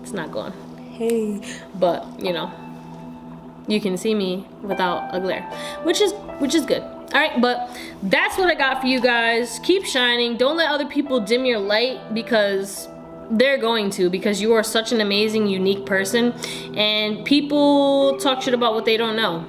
It's not going. Hey, but you know, you can see me without a glare, which is good. All right, but that's what I got for you guys. Keep shining. Don't let other people dim your light, because they're going to, because you are such an amazing, unique person, and people talk shit about what they don't know.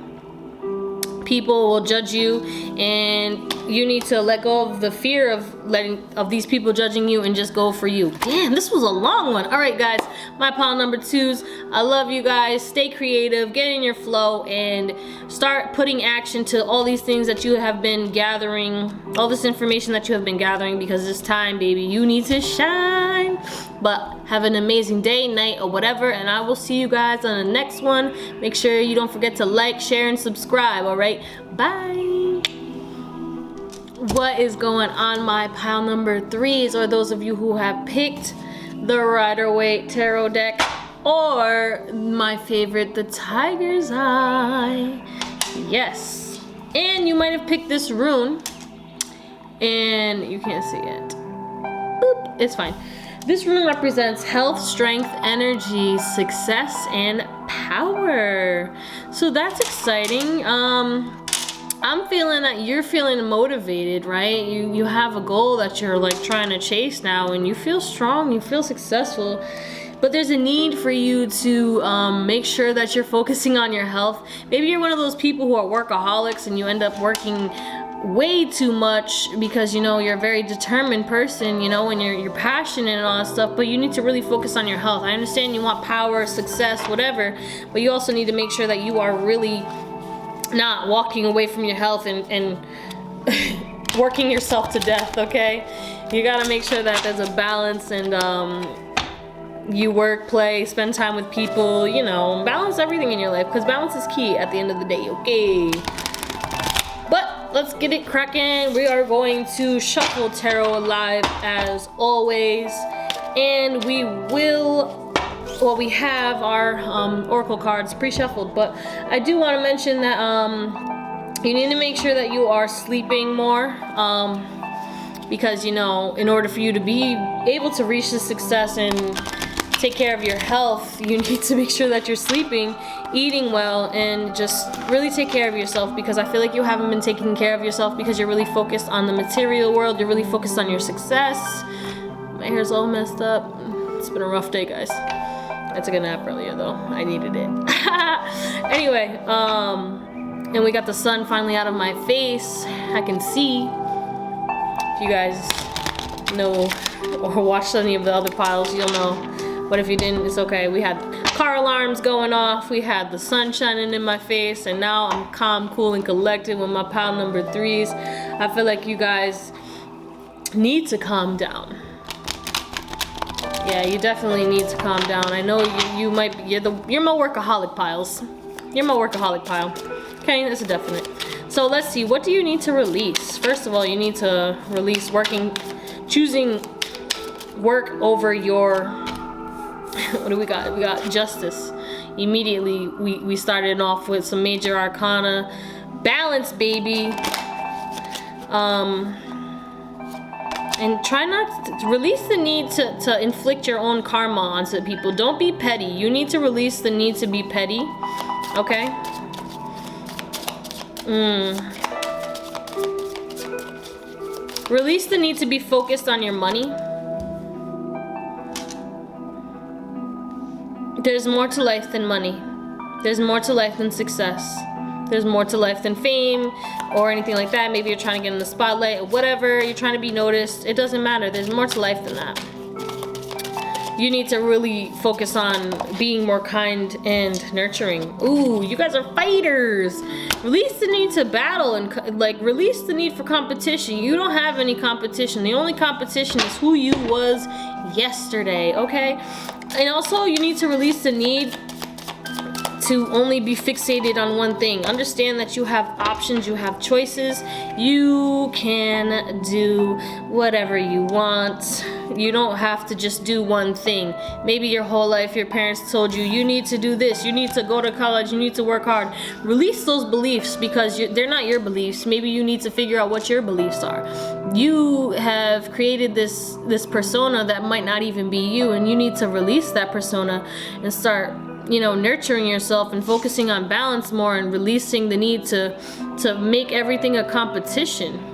People will judge you, and you need to let go of the fear of these people judging you and just go for you. Damn, this was a long one. All right, guys, my pile number 2s. I love you guys. Stay creative, get in your flow, and start putting action to all these things that you have been gathering, all this information that you have been gathering, because it's time, baby. You need to shine. But have an amazing day, night, or whatever, and I will see you guys on the next one. Make sure you don't forget to like, share, and subscribe. All right, bye. What is going on, my pile number 3s, or those of you who have picked the Rider-Waite Tarot deck, or my favorite, the Tiger's Eye? Yes, and you might have picked this rune, and you can't see it. Boop. It's fine. This rune represents health, strength, energy, success, and power. So that's exciting. I'm feeling that you're feeling motivated, right? You have a goal that you're like trying to chase now, and you feel strong, you feel successful. But there's a need for you to make sure that you're focusing on your health. Maybe you're one of those people who are workaholics and you end up working way too much because, you know, you're a very determined person, you know, and you're passionate and all that stuff, but you need to really focus on your health. I understand you want power, success, whatever, but you also need to make sure that you are really not walking away from your health and working yourself to death, okay? You gotta make sure that there's a balance, and you work, play, spend time with people, you know, balance everything in your life, because balance is key at the end of the day, okay? But let's get it cracking. We are going to shuffle tarot live as always, and we will, well, we have our oracle cards pre-shuffled, but I do want to mention that you need to make sure that you are sleeping more, because, you know, in order for you to be able to reach the success and take care of your health, you need to make sure that you're sleeping, eating well, and just really take care of yourself, because I feel like you haven't been taking care of yourself because you're really focused on the material world. You're really focused on your success. My hair's all messed up. It's been a rough day, guys. I took a nap earlier though. I needed it. Anyway, and we got the sun finally out of my face. I can see. If you guys know or watched any of the other piles, you'll know. But if you didn't, it's okay. We had car alarms going off, we had the sun shining in my face, and now I'm calm, cool, and collected with my pile number 3s. I feel like you guys need to calm down. Yeah, you definitely need to calm down. I know you might be, you're my workaholic piles. You're my workaholic pile. Okay, that's a definite. So let's see, what do you need to release? First of all, you need to release choosing work over your, what do we got? We got justice. Immediately, we started off with some major arcana. Balance, baby. And try not to release the need to inflict your own karma onto people. Don't be petty. You need to release the need to be petty. Okay? Release the need to be focused on your money. There's more to life than money. There's more to life than success. There's more to life than fame or anything like that. Maybe you're trying to get in the spotlight or whatever. You're trying to be noticed. It doesn't matter. There's more to life than that. You need to really focus on being more kind and nurturing. Ooh, you guys are fighters. Release the need to battle and like release the need for competition. You don't have any competition. The only competition is who you was yesterday, okay? And also you need to release the need to only be fixated on one thing. Understand that you have options, you have choices. You can do whatever you want. You don't have to just do one thing. Maybe your whole life your parents told you, you need to do this, you need to go to college, you need to work hard. Release those beliefs because they're not your beliefs. Maybe you need to figure out what your beliefs are. You have created this persona that might not even be you, and you need to release that persona and start, you know, nurturing yourself and focusing on balance more, and releasing the need to make everything a competition.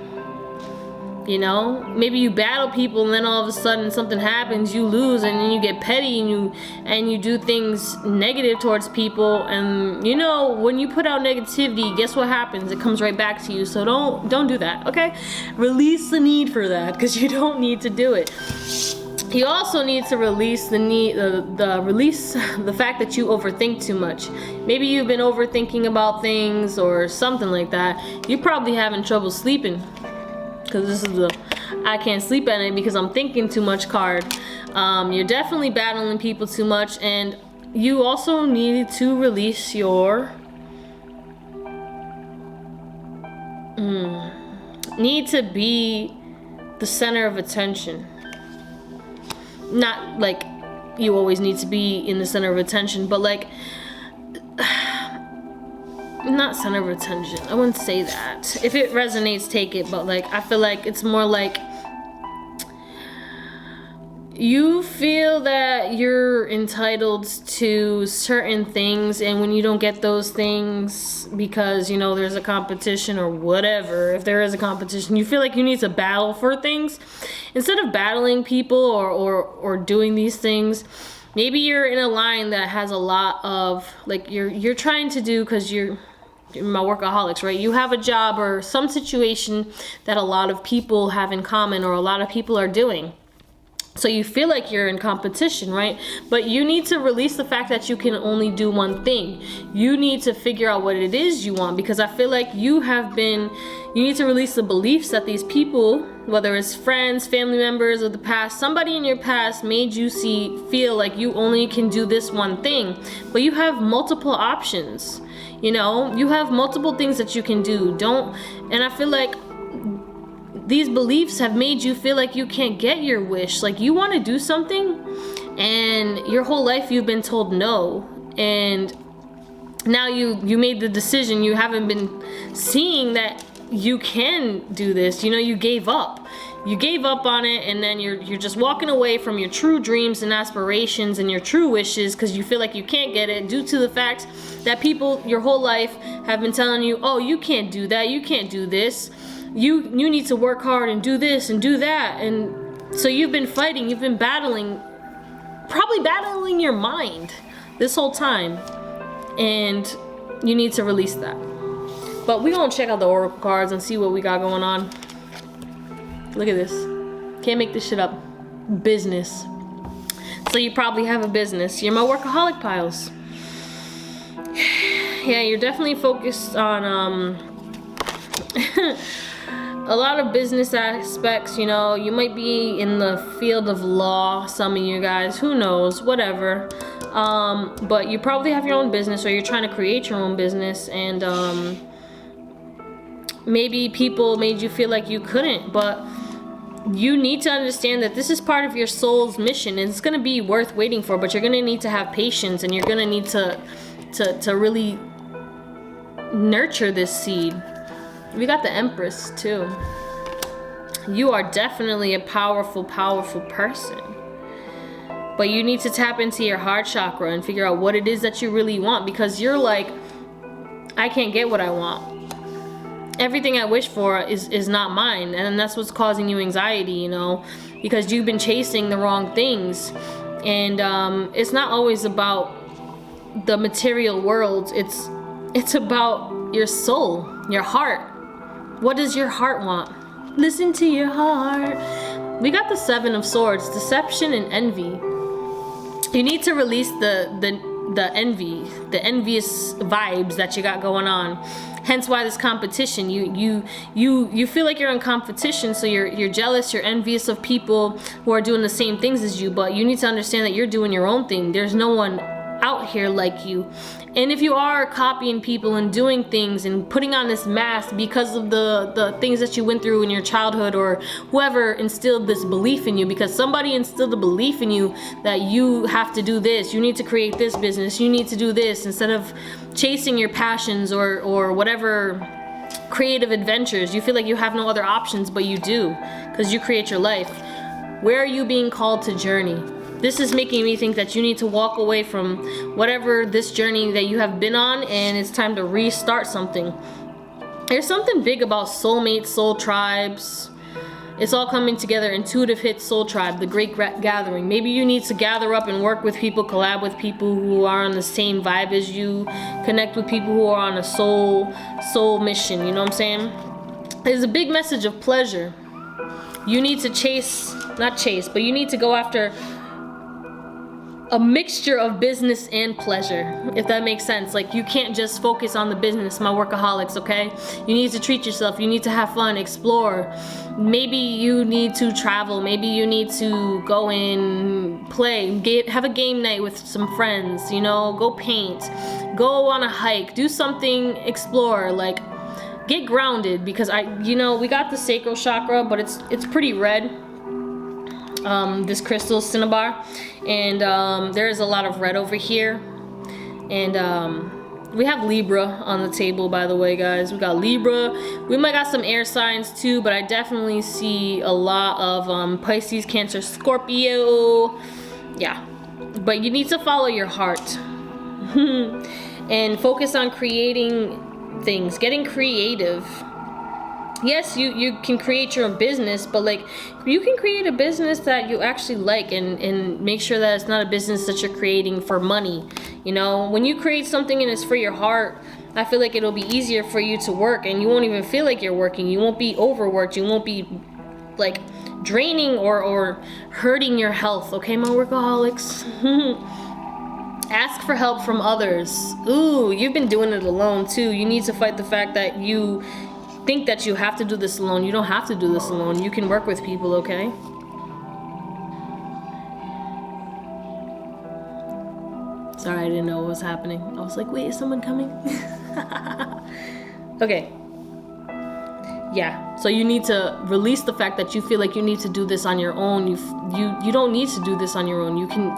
You know, maybe you battle people and then all of a sudden something happens, you lose, and then you get petty and you do things negative towards people. And you know, when you put out negativity, guess what happens? It comes right back to you. So don't do that, okay? Release the need for that, because you don't need to do it. You also need to release the fact that you overthink too much. Maybe you've been overthinking about things or something like that. You're probably having trouble sleeping, because this is the I can't sleep at night because I'm thinking too much card. You're definitely battling people too much, and you also need to release your need to be the center of attention. Not like you always need to be in the center of attention, but like not center of attention. I wouldn't say that. If it resonates, take it. But like, I feel like it's more like you feel that you're entitled to certain things, and when you don't get those things because, you know, there's a competition or whatever, if there is a competition, you feel like you need to battle for things instead of battling people or doing these things. Maybe you're in a line that has a lot of like you're trying to do, because you're my workaholics, right? You have a job or some situation that a lot of people have in common, or a lot of people are doing. So you feel like you're in competition, right? But you need to release the fact that you can only do one thing. You need to figure out what it is you want, because I feel like you need to release the beliefs that these people, whether it's friends, family members of the past, somebody in your past made you feel like you only can do this one thing, but you have multiple options. You know, you have multiple things that you can do. And I feel like these beliefs have made you feel like you can't get your wish. Like you want to do something, and your whole life you've been told no, and now you made the decision. You haven't been seeing that you can do this. You know, you gave up on it, and then you're just walking away from your true dreams and aspirations and your true wishes, because you feel like you can't get it due to the fact that people your whole life have been telling you, oh, you can't do that, you can't do this, you need to work hard and do this and do that. And so you've been fighting, you've been battling, probably battling your mind this whole time, and you need to release that. But we're gonna check out the oracle cards and see what we got going on. Look at this. Can't make this shit up. Business. So you probably have a business. You're my workaholic piles. Yeah, you're definitely focused on a lot of business aspects. You know, you might be in the field of law, some of you guys, who knows, whatever. But you probably have your own business, or you're trying to create your own business, and maybe people made you feel like you couldn't, but you need to understand that this is part of your soul's mission, and it's going to be worth waiting for, but you're going to need to have patience, and you're going to need to really nurture this seed. We got the Empress too. You are definitely a powerful person, but you need to tap into your heart chakra and figure out what it is that you really want, because you're like, I can't get what I want. Everything I wish for is not mine, and that's what's causing you anxiety, you know, because you've been chasing the wrong things. And it's not always about the material world. It's about your soul, your heart. What does your heart want? Listen to your heart. We got the Seven of Swords, deception and envy. You need to release the envy, the envious vibes that you got going on. Hence why this competition. You feel like you're in competition, so you're jealous, you're envious of people who are doing the same things as you, but you need to understand that you're doing your own thing. There's no one out here like you. And if you are copying people and doing things and putting on this mask because of the things that you went through in your childhood, or whoever instilled this belief in you, because somebody instilled a belief in you that you have to do this, you need to create this business, you need to do this, instead of chasing your passions or whatever creative adventures. You feel like you have no other options, but you do, because you create your life. Where are you being called to journey? This is making me think that you need to walk away from whatever this journey that you have been on, and it's time to restart something. There's something big about soulmates, soul tribes. It's all coming together. Intuitive hits soul tribe, the great gathering. Maybe you need to gather up and work with people, collab with people who are on the same vibe as you, connect with people who are on a soul mission, you know what I'm saying? There's a big message of pleasure. You need to but you need to go after a mixture of business and pleasure, if that makes sense. Like, you can't just focus on the business, my workaholics, okay? You need to treat yourself, you need to have fun, explore. Maybe you need to travel, maybe you need to go in, play, have a game night with some friends, you know, go paint, go on a hike, do something, explore, like, get grounded, because we got the sacral chakra, but it's pretty red. This crystal cinnabar, and there's a lot of red over here, and we have Libra on the table, by the way, guys. We got Libra. We might got some air signs too, but I definitely see a lot of Pisces, Cancer, Scorpio. Yeah, but you need to follow your heart and focus on creating things, getting creative. Yes, you can create your own business, but like, you can create a business that you actually like, and make sure that it's not a business that you're creating for money. You know, when you create something and it's for your heart, I feel like it'll be easier for you to work, and you won't even feel like you're working. You won't be overworked. You won't be like draining or hurting your health. Okay, my workaholics? Ask for help from others. Ooh, you've been doing it alone too. You need to fight the fact that you think that you have to do this alone. You don't have to do this alone. You can work with people, okay? Sorry, I didn't know what was happening. I was like, wait, is someone coming? Okay. Yeah, so you need to release the fact that you feel like you need to do this on your own. You don't need to do this on your own. You can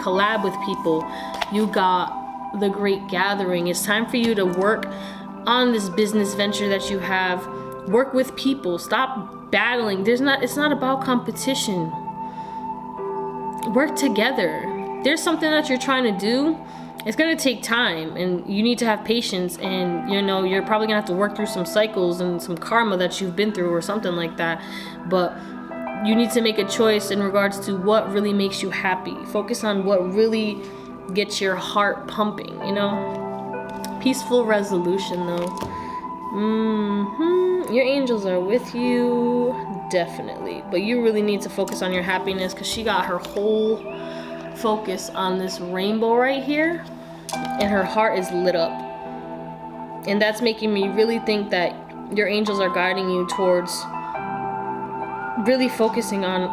collab with people. You got the great gathering. It's time for you to work on this business venture that you have. Work with people. Stop battling. It's not about competition. Work together. There's something that you're trying to do. It's gonna take time, and you need to have patience, and you're probably gonna have to work through some cycles and some karma that you've been through or something like that, but you need to make a choice in regards to what really makes you happy. Focus on what really gets your heart pumping, Peaceful resolution, though. Your angels are with you, definitely. But you really need to focus on your happiness, because she got her whole focus on this rainbow right here, and her heart is lit up. And that's making me really think that your angels are guiding you towards really focusing on,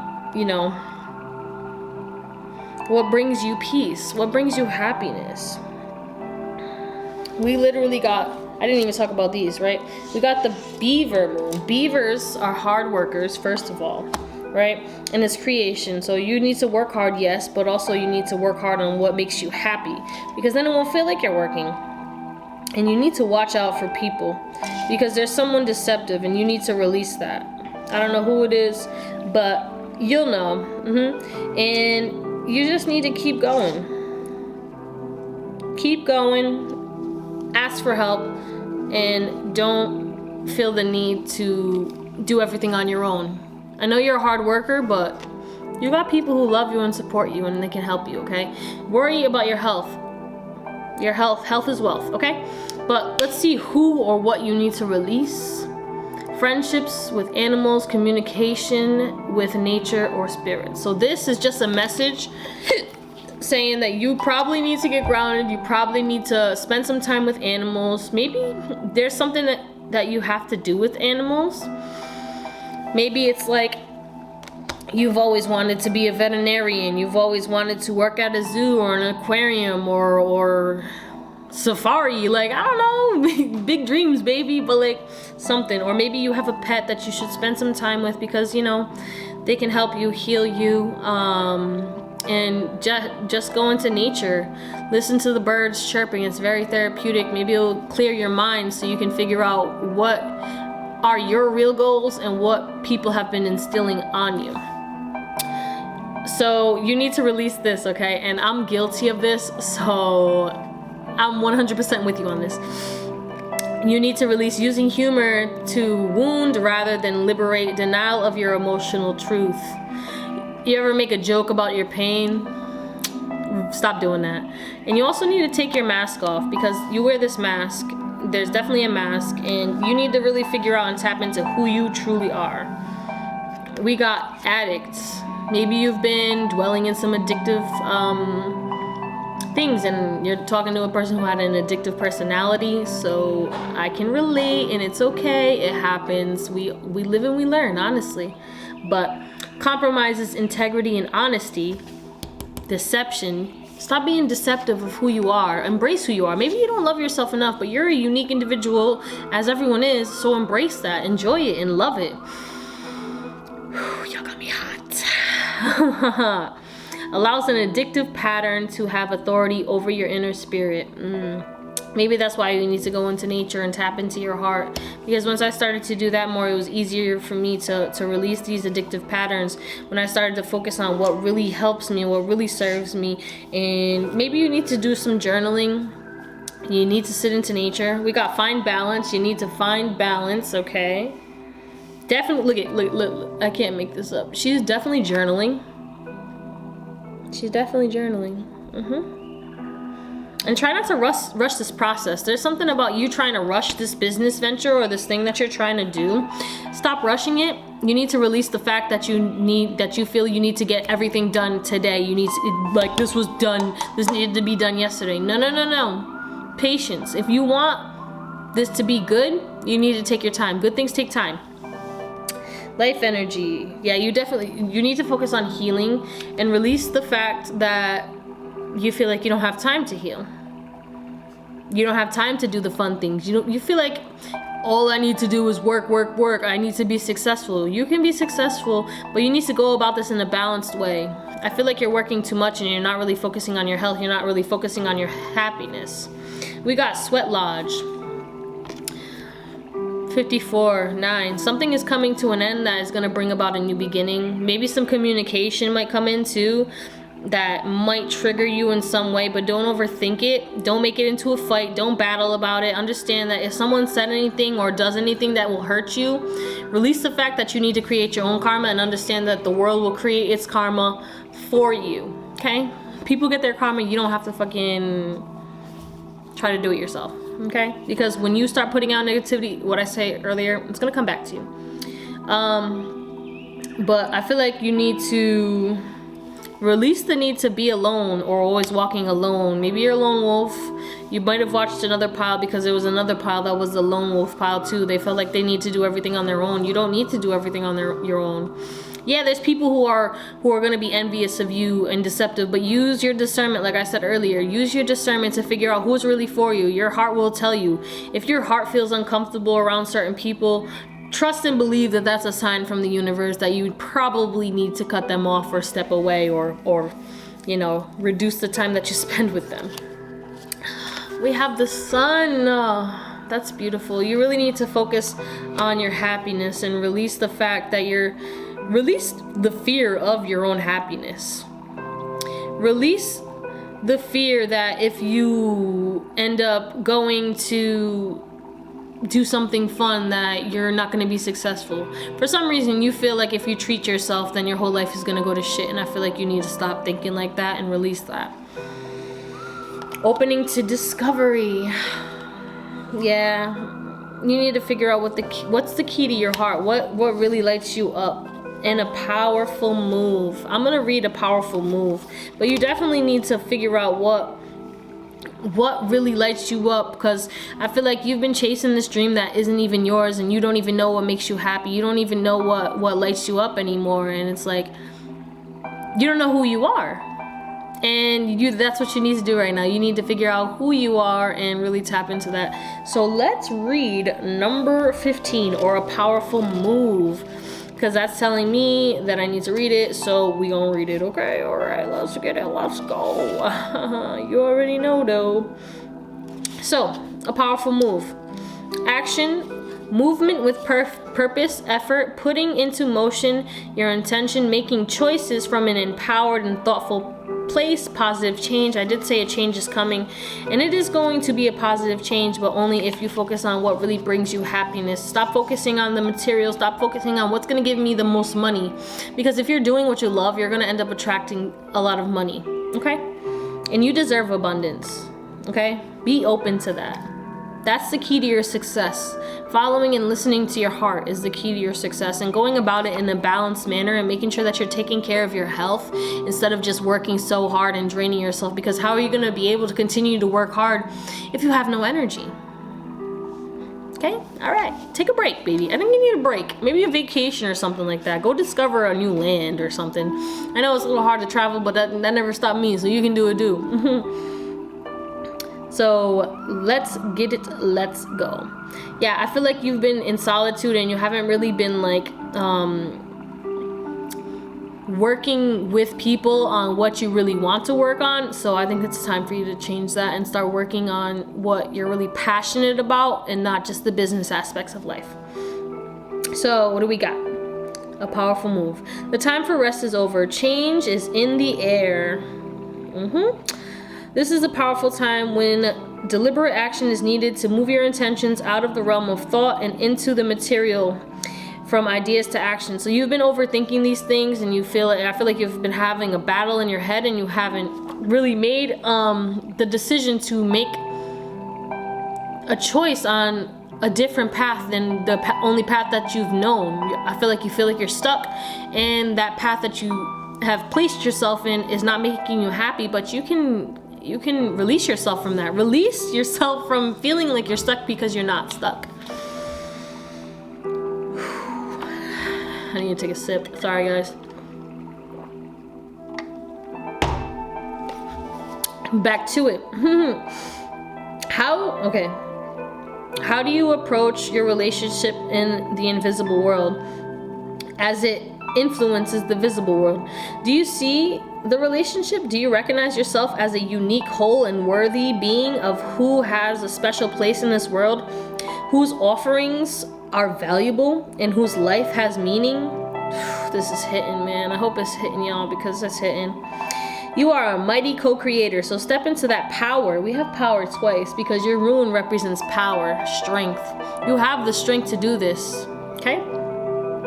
what brings you peace, what brings you happiness. We literally got, I didn't even talk about these, right? We got the beaver moon. Beavers are hard workers, first of all, right? And it's creation. So you need to work hard, yes, but also you need to work hard on what makes you happy, because then it won't feel like you're working. And you need to watch out for people, because there's someone deceptive, and you need to release that. I don't know who it is, but you'll know. And you just need to keep going. Keep going. Ask for help, and don't feel the need to do everything on your own. I know you're a hard worker, but you got people who love you and support you, and they can help you, okay? Worry about your health. Your health is wealth, okay? But let's see who or what you need to release. Friendships with animals, communication with nature or spirit. So this is just a message saying that you probably need to get grounded. You probably need to spend some time with animals. Maybe there's something that you have to do with animals. Maybe it's like you've always wanted to be a veterinarian, you've always wanted to work at a zoo or an aquarium or safari, like, I don't know, big dreams, baby, but like something. Or maybe you have a pet that you should spend some time with because, you know, they can help you, heal you, and just go into nature. Listen to the birds chirping. It's very therapeutic. Maybe it'll clear your mind so you can figure out what are your real goals and what people have been instilling on you. So you need to release this, okay? And I'm guilty of this, so I'm 100% with you on this. You need to release using humor to wound rather than liberate. Denial of your emotional truth. You ever make a joke about your pain? Stop doing that. And you also need to take your mask off, because you wear this mask. There's definitely a mask, and you need to really figure out and tap into who you truly are. We got addicts. Maybe you've been dwelling in some addictive things, and you're talking to a person who had an addictive personality, so I can relate, and it's okay. It happens. We live and we learn, honestly. But compromises integrity and honesty. Deception. Stop being deceptive of who you are. Embrace who you are. Maybe you don't love yourself enough, but you're a unique individual, as everyone is, so embrace that. Enjoy it and love it. Y'all got me hot. Allows an addictive pattern to have authority over your inner spirit. Maybe that's why you need to go into nature and tap into your heart. Because once I started to do that more, it was easier for me to release these addictive patterns. When I started to focus on what really helps me, what really serves me. And maybe you need to do some journaling. You need to sit into nature. We got find balance. You need to find balance, okay? Definitely, look, I can't make this up. She's definitely journaling. She's definitely journaling. And try not to rush this process. There's something about you trying to rush this business venture or this thing that you're trying to do. Stop rushing it. You need to release the fact that you feel you need to get everything done today. You need to, like, this was done. This needed to be done yesterday. No. Patience. If you want this to be good, you need to take your time. Good things take time. Life energy. Yeah, you need to focus on healing and release the fact that you feel like you don't have time to heal. You don't have time to do the fun things. You feel like all I need to do is work. I need to be successful. You can be successful, but you need to go about this in a balanced way. I feel like you're working too much and you're not really focusing on your health. You're not really focusing on your happiness. We got Sweat Lodge. 54:9. Something is coming to an end that is going to bring about a new beginning. Maybe some communication might come in too that might trigger you in some way, but don't overthink it. Don't make it into a fight. Don't battle about it. Understand that if someone said anything or does anything that will hurt you, release the fact that you need to create your own karma, and understand that the world will create its karma for you. Okay? People get their karma. You don't have to fucking try to do it yourself. Okay? Because when you start putting out negativity, what I say earlier, it's gonna come back to you. But I feel like you need to release the need to be alone or always walking alone. Maybe you're a lone wolf. You might have watched another pile because there was another pile that was the lone wolf pile too. They felt like they need to do everything on their own. You don't need to do everything on your own. Yeah, there's people who are going to be envious of you and deceptive, but use your discernment. Like I said earlier, use your discernment to figure out who's really for you. Your heart will tell you. If your heart feels uncomfortable around certain people, trust and believe that that's a sign from the universe that you probably need to cut them off or step away or you know, reduce the time that you spend with them. We have the sun. That's beautiful. You really need to focus on your happiness and release the fact that release the fear of your own happiness. Release the fear that if you end up going to do something fun that you're not going to be successful. For some reason you feel like if you treat yourself then your whole life is going to go to shit, and I feel like you need to stop thinking like that and release that. Opening to discovery. Yeah, you need to figure out what's the key to your heart. What really lights you up in a powerful move. I'm going to read a powerful move, but you definitely need to figure out what really lights you up, because I feel like you've been chasing this dream that isn't even yours, and you don't even know what makes you happy. You don't even know what lights you up anymore, and it's like you don't know who you are. And that's what you need to do right now. You need to figure out who you are and really tap into that. So let's read number 15, or a powerful move, because that's telling me that I need to read it. So we gonna read it, okay? All right, let's get it. Let's go. You already know though. So, a powerful move. Action. Movement with purpose, effort, putting into motion your intention, making choices from an empowered and thoughtful place, positive change. I did say a change is coming, and it is going to be a positive change, but only if you focus on what really brings you happiness. Stop focusing on the material. Stop focusing on what's going to give me the most money, because if you're doing what you love, you're going to end up attracting a lot of money, okay? And you deserve abundance, okay? Be open to that. That's the key to your success. Following and listening to your heart is the key to your success, and going about it in a balanced manner and making sure that you're taking care of your health instead of just working so hard and draining yourself, because how are you going to be able to continue to work hard if you have no energy? Okay? All right. Take a break, baby. I think you need a break. Maybe a vacation or something like that. Go discover a new land or something. I know it's a little hard to travel, but that never stopped me, so you can do it too. So let's get it, let's go. Yeah, I feel like you've been in solitude and you haven't really been like working with people on what you really want to work on. So I think it's time for you to change that and start working on what you're really passionate about, and not just the business aspects of life. So what do we got? A powerful move. The time for rest is over. Change is in the air. This is a powerful time when deliberate action is needed to move your intentions out of the realm of thought and into the material, from ideas to action. So you've been overthinking these things, and I feel like you've been having a battle in your head, and you haven't really made the decision to make a choice on a different path than the only path that you've known. I feel like you feel like you're stuck, and that path that you have placed yourself in is not making you happy, but you can release yourself from that. Release yourself from feeling like you're stuck, because you're not stuck. I need to take a sip. Sorry, guys. Back to it. How do you approach your relationship in the invisible world as it influences the visible world? Do you see the relationship? Do you recognize yourself as a unique, whole, and worthy being of who has a special place in this world, whose offerings are valuable, and whose life has meaning? This is hitting, man. I hope it's hitting y'all, because it's hitting. You are a mighty co-creator, so step into that power. We have power twice, because your rune represents power, strength. You have the strength to do this, okay?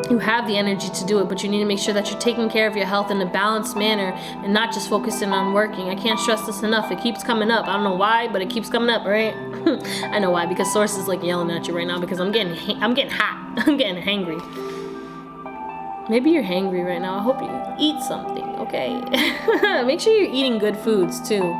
You have the energy to do it, but you need to make sure that you're taking care of your health in a balanced manner and not just focusing on working. I can't stress this enough. It keeps coming up. I don't know why, but it keeps coming up, right? I know why, because Source is like yelling at you right now, because I'm getting hot. I'm getting hangry. Maybe you're hangry right now. I hope you eat something, okay? Make sure you're eating good foods too.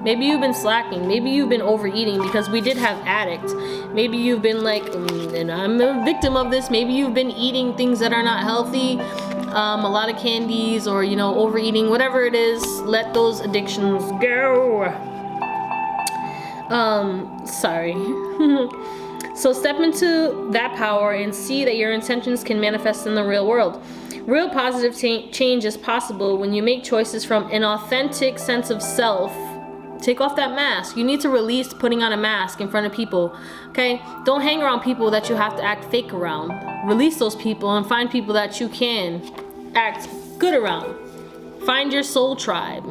Maybe you've been slacking. Maybe you've been overeating, because we did have addicts. Maybe you've been like, and I'm a victim of this. Maybe you've been eating things that are not healthy, a lot of candies, or overeating, whatever it is. Let those addictions go. Sorry. So step into that power and see that your intentions can manifest in the real world. Real positive change is possible when you make choices from an authentic sense of self. Take off that mask. You need to release putting on a mask in front of people, okay? Don't hang around people that you have to act fake around. Release those people and find people that you can act good around. Find your soul tribe.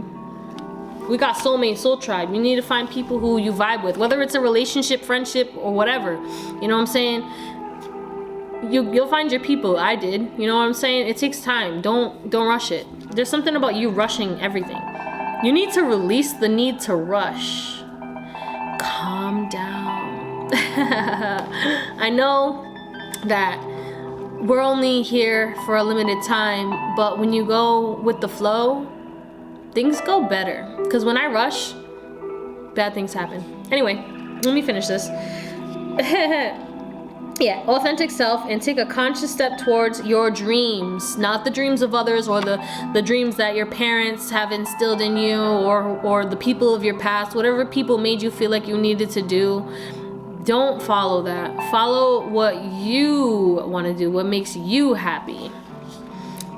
We got soulmate, soul tribe. You need to find people who you vibe with, whether it's a relationship, friendship, or whatever. You know what I'm saying? You'll find your people. I did. You know what I'm saying? It takes time. Don't rush it. There's something about you rushing everything. You need to release the need to rush. Calm down. I know that we're only here for a limited time, but when you go with the flow, things go better. Because when I rush, bad things happen. Anyway, let me finish this. Yeah, authentic self, and take a conscious step towards your dreams, not the dreams of others or the dreams that your parents have instilled in you, or the people of your past, whatever people made you feel like you needed to do. Don't follow that. Follow what you want to do, what makes you happy.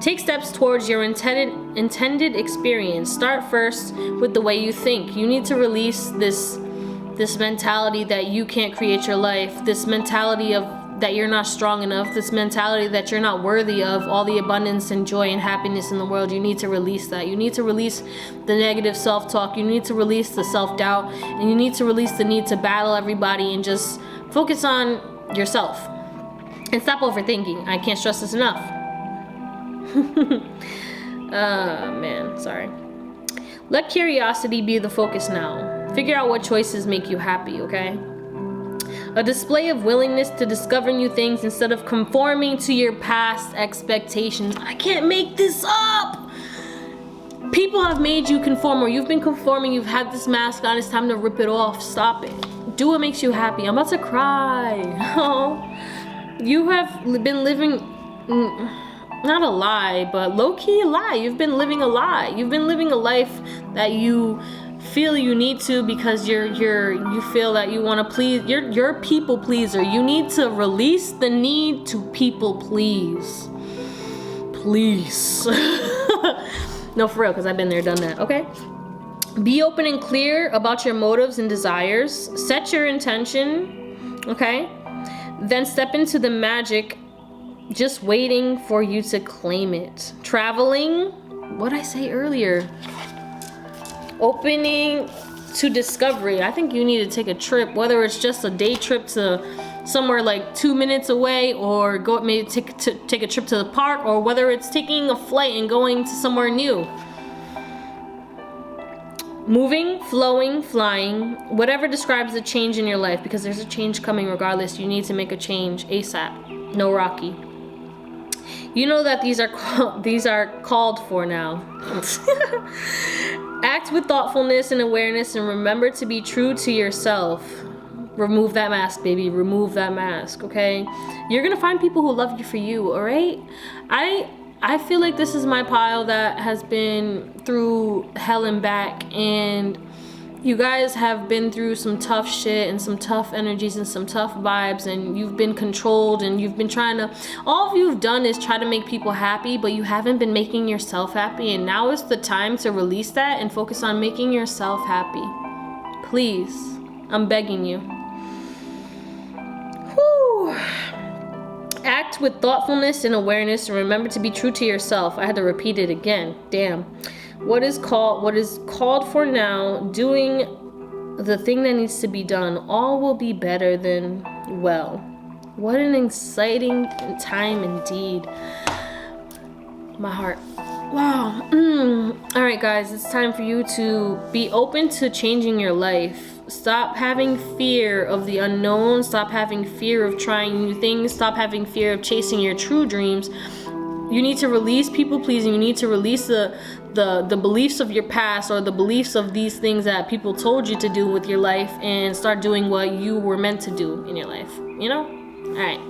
Take steps towards your intended experience. Start first with the way you think. You need to release this mentality that you can't create your life, this mentality of that you're not strong enough, this mentality that you're not worthy of all the abundance and joy and happiness in the world. You need to release that. You need to release the negative self-talk. You need to release the self-doubt, and you need to release the need to battle everybody and just focus on yourself and stop overthinking. I can't stress this enough. Man, sorry. Let curiosity be the focus now. Figure out what choices make you happy, okay? A display of willingness to discover new things instead of conforming to your past expectations. I can't make this up! People have made you conform, or you've been conforming, you've had this mask on, it's time to rip it off. Stop it. Do what makes you happy. I'm about to cry. You have been living, not a lie, but low-key a lie. You've been living a lie. You've been living a life that you feel you need to because you feel that you want to please. You're a people pleaser. You need to release the need to people please. Please. No, for real, because I've been there, done that. Okay. Be open and clear about your motives and desires. Set your intention. Okay. Then step into the magic, just waiting for you to claim it. Traveling. What did I say earlier? Opening to discovery. I think you need to take a trip, whether it's just a day trip to somewhere like 2 minutes away, or go maybe take a trip to the park, or whether it's taking a flight and going to somewhere new. Moving, flowing, flying, whatever describes a change in your life, because there's a change coming regardless. You need to make a change ASAP. No Rocky. You know that these are called for now. Act with thoughtfulness and awareness, and remember to be true to yourself. Remove that mask, baby. Remove that mask, okay? You're gonna find people who love you for you, all right? I feel like this is my pile that has been through hell and back, and you guys have been through some tough shit and some tough energies and some tough vibes, and you've been controlled, and you've been trying to, all you've done is try to make people happy, but you haven't been making yourself happy, and now is the time to release that and focus on making yourself happy. Please, I'm begging you. Whew. Act with thoughtfulness and awareness, and remember to be true to yourself. I had to repeat it again. Damn. What is called for now, doing the thing that needs to be done, all will be better than well. What an exciting time indeed. My heart. Wow. All right, guys, it's time for you to be open to changing your life. Stop having fear of the unknown. Stop having fear of trying new things. Stop having fear of chasing your true dreams. You need to release people pleasing. You need to release the beliefs of your past, or the beliefs of these things that people told you to do with your life, and start doing what you were meant to do in your life, you know? All right.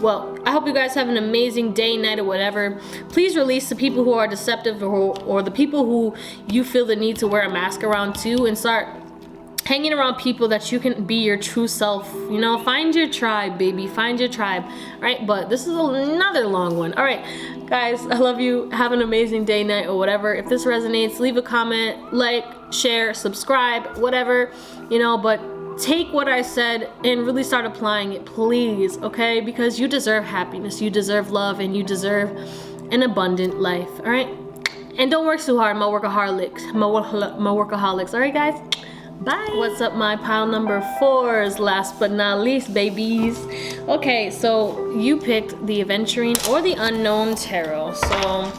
Well, I hope you guys have an amazing day, night, or whatever. Please release the people who are deceptive, or the people who you feel the need to wear a mask around too, and start hanging around people that you can be your true self. You know, find your tribe, baby. Find your tribe. All right, but this is another long one. All right, guys, I love you. Have an amazing day, night, or whatever. If this resonates, leave a comment, like, share, subscribe, whatever, you know, but take what I said and really start applying it, please, okay? Because you deserve happiness, you deserve love, and you deserve an abundant life, all right? And don't work too hard, my workaholics. All right, guys? Bye. What's up, my pile number 4s, last but not least, babies? Okay, so you picked the Aventurine or the Unknown Tarot. So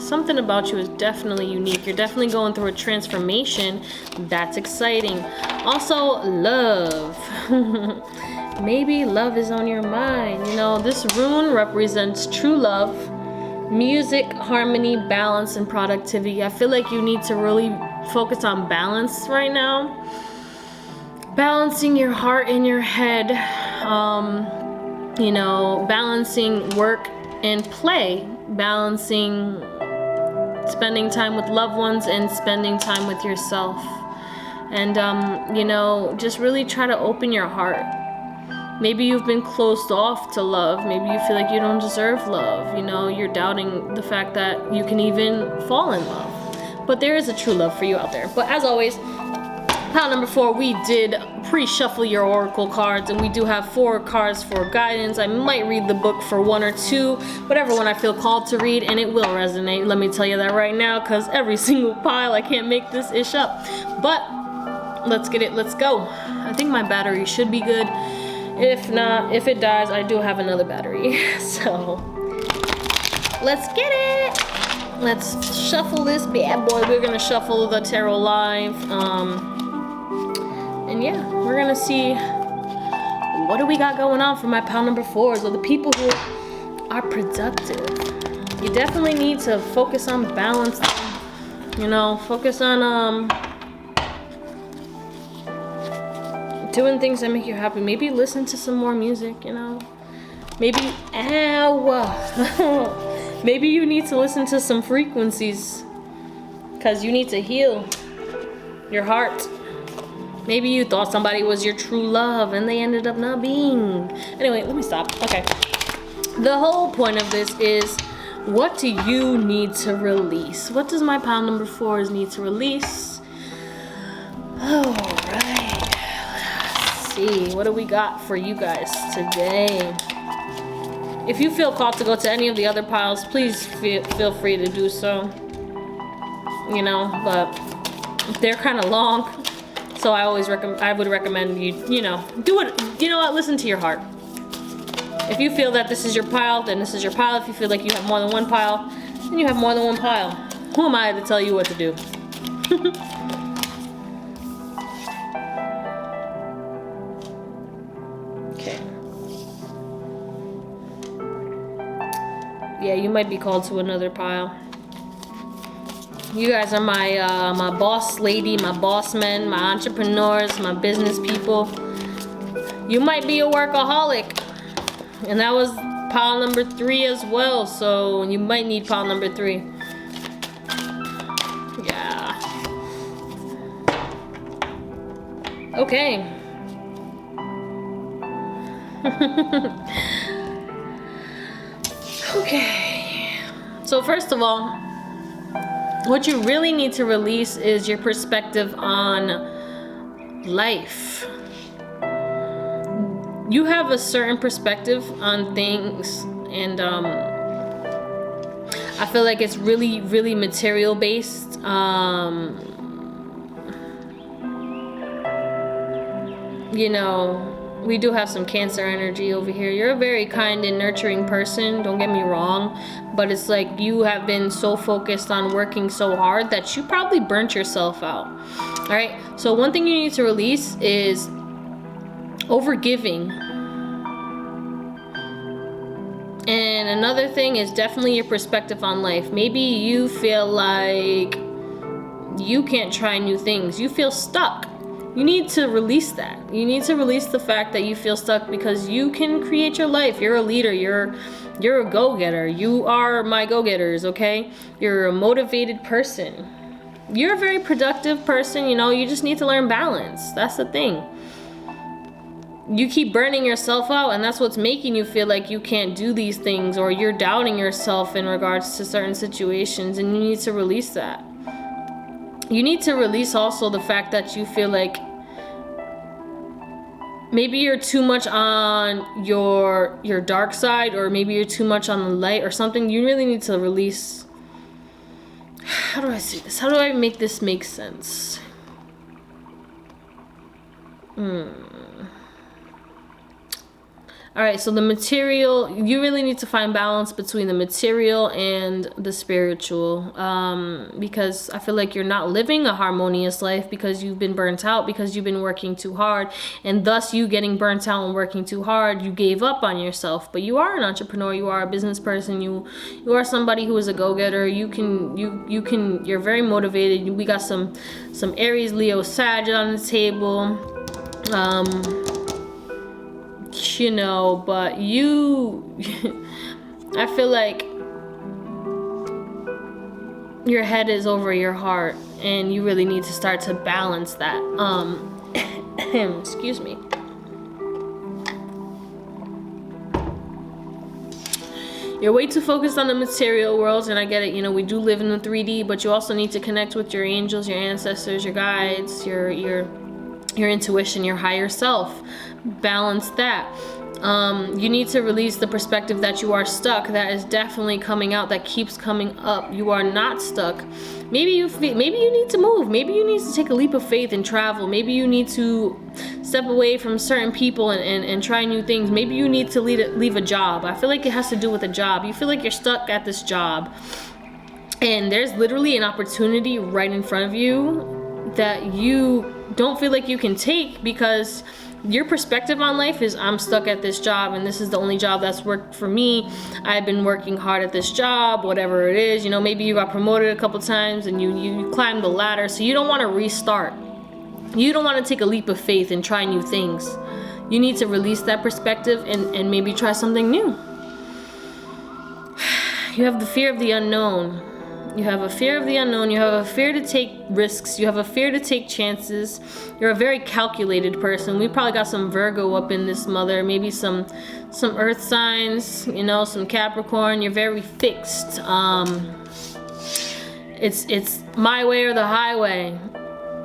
something about you is definitely unique. You're definitely going through a transformation. That's exciting. Also, love. Maybe love is on your mind. You know, this rune represents true love, music, harmony, balance, and productivity. I feel like you need to really focus on balance right now. Balancing your heart and your head. You know, balancing work and play. Balancing spending time with loved ones and spending time with yourself. And, you know, just really try to open your heart. Maybe you've been closed off to love. Maybe you feel like you don't deserve love. You know, you're doubting the fact that you can even fall in love. But there is a true love for you out there. But as always, pile number 4, we did pre-shuffle your oracle cards, and we do have 4 cards for guidance. I might read the book for 1 or 2, whatever one I feel called to read, and it will resonate. Let me tell you that right now, because every single pile, I can't make this ish up. But let's get it, let's go. I think my battery should be good. If not, if it dies, I do have another battery. So let's get it. Let's shuffle this bad boy. We're gonna shuffle the tarot live. And yeah, we're gonna see what do we got going on for my pile number 4s, or the people who are productive. You definitely need to focus on balance. You know, focus on doing things that make you happy. Maybe listen to some more music, you know. Maybe, maybe you need to listen to some frequencies, because you need to heal your heart. Maybe you thought somebody was your true love and they ended up not being. Anyway, let me stop. Okay. The whole point of this is, what do you need to release? What does my pile number 4s need to release? All right. See, what do we got for you guys today? If you feel called to go to any of the other piles, please feel free to do so. You know, but they're kind of long, so I would recommend you know, do it. You know what? Listen to your heart. If you feel that this is your pile, then this is your pile. If you feel like you have more than one pile, then you have more than one pile. Who am I to tell you what to do? Yeah, you might be called to another pile. You guys are my my boss lady, my boss men, my entrepreneurs, my business people. You might be a workaholic, and that was pile number 3 as well. So you might need pile number 3. Yeah. Okay. Okay, so first of all, what you really need to release is your perspective on life. You have a certain perspective on things, and I feel like it's really, really material based. You know, we do have some Cancer energy over here. You're a very kind and nurturing person, don't get me wrong, but it's like you have been so focused on working so hard that you probably burnt yourself out. All right, so one thing you need to release is overgiving. And another thing is definitely your perspective on life. Maybe you feel like you can't try new things. You feel stuck. You need to release that. You need to release the fact that you feel stuck, because you can create your life. You're a leader. You're a go-getter. You are my go-getters, okay? You're a motivated person. You're a very productive person, you know. You just need to learn balance. That's the thing. You keep burning yourself out, and that's what's making you feel like you can't do these things, or you're doubting yourself in regards to certain situations, and you need to release that. You need to release also the fact that you feel like maybe you're too much on your dark side, or maybe you're too much on the light or something. You really need to release. How do I say this? How do I make this make sense? All right, so the material, you really need to find balance between the material and the spiritual, because I feel like you're not living a harmonious life because you've been burnt out, because you've been working too hard, and thus you getting burnt out and working too hard, you gave up on yourself. But you are an entrepreneur, you are a business person, you are somebody who is a go-getter. You're very motivated. We got some Aries, Leo, Sag on the table. You know, but I feel like your head is over your heart, and you really need to start to balance that. Excuse me. You're way too focused on the material world, and I get it, you know, we do live in the 3D, but you also need to connect with your angels, your ancestors, your guides, your intuition, your higher self. Balance that. You need to release the perspective that you are stuck. That is definitely coming out, that keeps coming up. You are not stuck. Maybe you need to move. Maybe you need to take a leap of faith and travel. Maybe you need to step away from certain people and try new things. Maybe you need to leave a job. I feel like it has to do with a job. You feel like you're stuck at this job, and there's literally an opportunity right in front of you that you don't feel like you can take, because your perspective on life is, I'm stuck at this job and this is the only job that's worked for me. I've been working hard at this job, whatever it is. You know, maybe you got promoted a couple times and you climbed the ladder, so you don't want to restart. You don't want to take a leap of faith and try new things. You need to release that perspective and maybe try something new. You have the fear of the unknown. You have a fear of the unknown. You have a fear to take risks. You have a fear to take chances. You're a very calculated person. We probably got some Virgo up in this mother. Maybe some earth signs, you know, some Capricorn. You're very fixed. It's my way or the highway.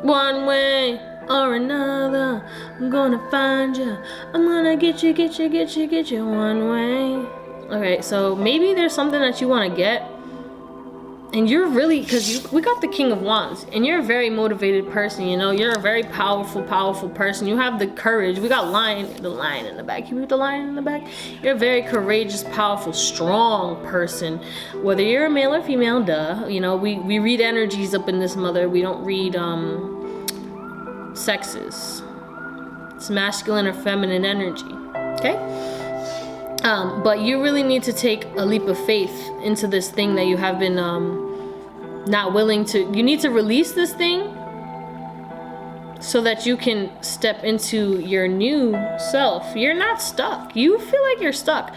One way or another. I'm gonna find you. I'm gonna get you one way. Okay, so maybe there's something that you want to get. And you're really, we got the King of Wands, and you're a very motivated person, you know. You're a very powerful person. You have the courage. We got the lion in the back. You put the lion in the back? You're a very courageous, powerful, strong person. Whether you're a male or female, duh. You know, we read energies up in this mother. We don't read sexes. It's masculine or feminine energy, okay? But you really need to take a leap of faith into this thing that you have been not willing to. You need to release this thing so that you can step into your new self. You're not stuck. You feel like you're stuck.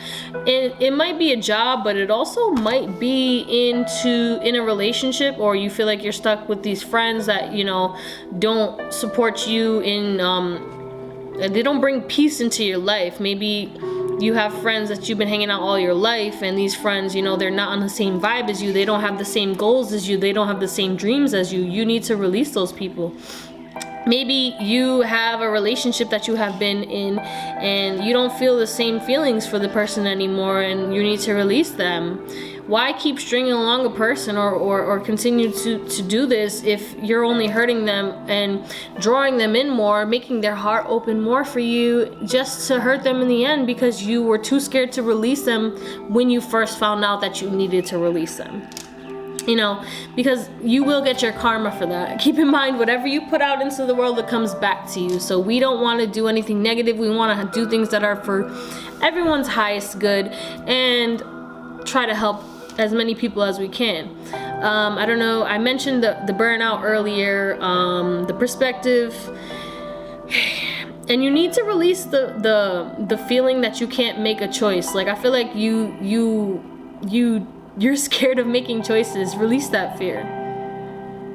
It might be a job, but it also might be in a relationship, or you feel like you're stuck with these friends that, you know, don't support you in, they don't bring peace into your life. Maybe you have friends that you've been hanging out all your life, and these friends, you know, they're not on the same vibe as you. They don't have the same goals as you. They don't have the same dreams as you. You need to release those people. Maybe you have a relationship that you have been in and you don't feel the same feelings for the person anymore, and you need to release them. Why keep stringing along a person or continue to do this if you're only hurting them and drawing them in more, making their heart open more for you, just to hurt them in the end because you were too scared to release them when you first found out that you needed to release them? You know, because you will get your karma for that. Keep in mind, whatever you put out into the world, it comes back to you. So we don't want to do anything negative. We want to do things that are for everyone's highest good and try to help as many people as we can. I don't know, I mentioned the burnout earlier, the perspective, and you need to release the feeling that you can't make a choice. Like, I feel like you're scared of making choices. Release that fear.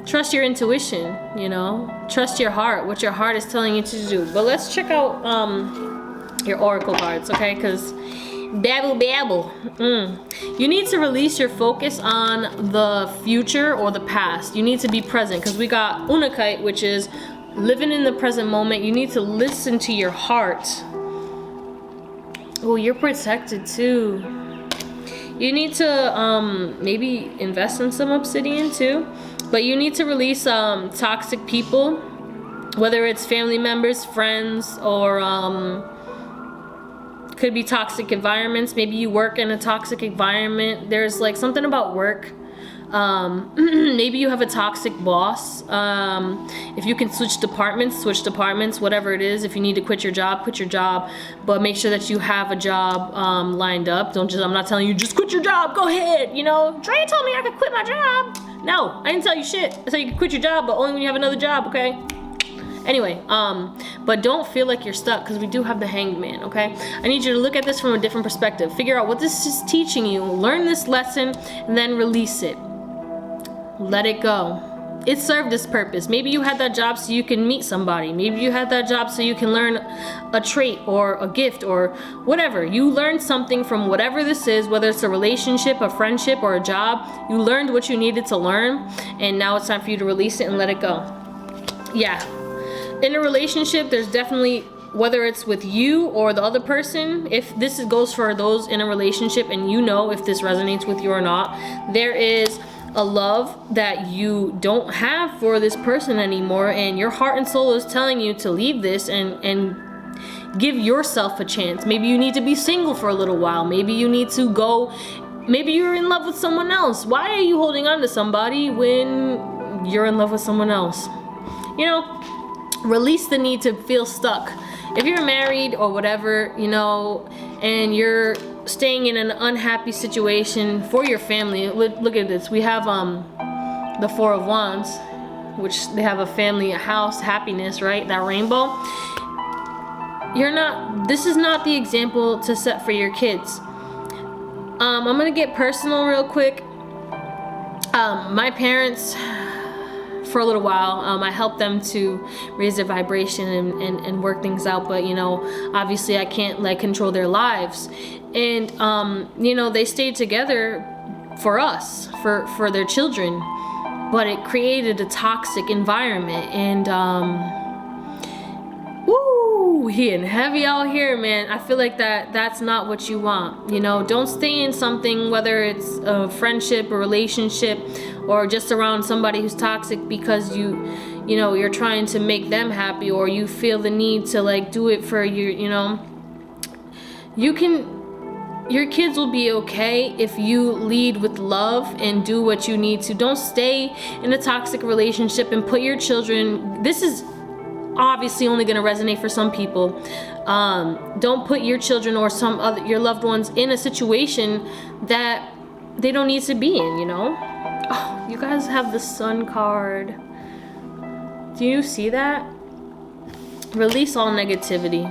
Trust your intuition, you know. Trust your heart, what your heart is telling you to do. But let's check out your oracle cards, okay? Because babble. You need to release your focus on the future or the past. You need to be present, because we got Unakite, which is living in the present moment. You need to listen to your heart. Oh, you're protected too. You need to maybe invest in some obsidian too. But you need to release toxic people, whether it's family members, friends, or Could be toxic environments. Maybe you work in a toxic environment. There's like something about work. Maybe you have a toxic boss. If you can switch departments, whatever it is. If you need to quit your job, but make sure that you have a job lined up. I'm not telling you just quit your job, go ahead, you know. Drea told me I could quit my job. No, I didn't tell you shit. I said you can quit your job, but only when you have another job, okay? Anyway, but don't feel like you're stuck, because we do have the Hanged Man, okay? I need you to look at this from a different perspective. Figure out what this is teaching you, learn this lesson, and then release it. Let it go. It served its purpose. Maybe you had that job so you can meet somebody. Maybe you had that job so you can learn a trait or a gift or whatever. You learned something from whatever this is, whether it's a relationship, a friendship, or a job. You learned what you needed to learn, and now it's time for you to release it and let it go. Yeah. In a relationship, there's definitely, whether it's with you or the other person, if this goes for those in a relationship and you know if this resonates with you or not, there is a love that you don't have for this person anymore, and your heart and soul is telling you to leave this and give yourself a chance. Maybe you need to be single for a little while. Maybe you need to go, maybe you're in love with someone else. Why are you holding on to somebody when you're in love with someone else? You know, release the need to feel stuck. If you're married or whatever, you know, and you're staying in an unhappy situation for your family, look at this. We have the Four of Wands, which they have a family, a house, happiness, right? That rainbow. This is not the example to set for your kids. I'm gonna get personal real quick. My parents, for a little while, I helped them to raise their vibration and work things out, but you know, obviously I can't like control their lives. And you know, they stayed together for us, for their children, but it created a toxic environment. And woo, hitting heavy out here, man. I feel like that's not what you want. You know, don't stay in something, whether it's a friendship, a relationship, or just around somebody who's toxic because you know, you're trying to make them happy, or you feel the need to like do it for you know. Your kids will be okay if you lead with love and do what you need to. Don't stay in a toxic relationship and put your children, this is obviously only going to resonate for some people. Don't put your children or your loved ones in a situation that they don't need to be in, you know. Oh, you guys have the Sun card. Do you see that? Release all negativity.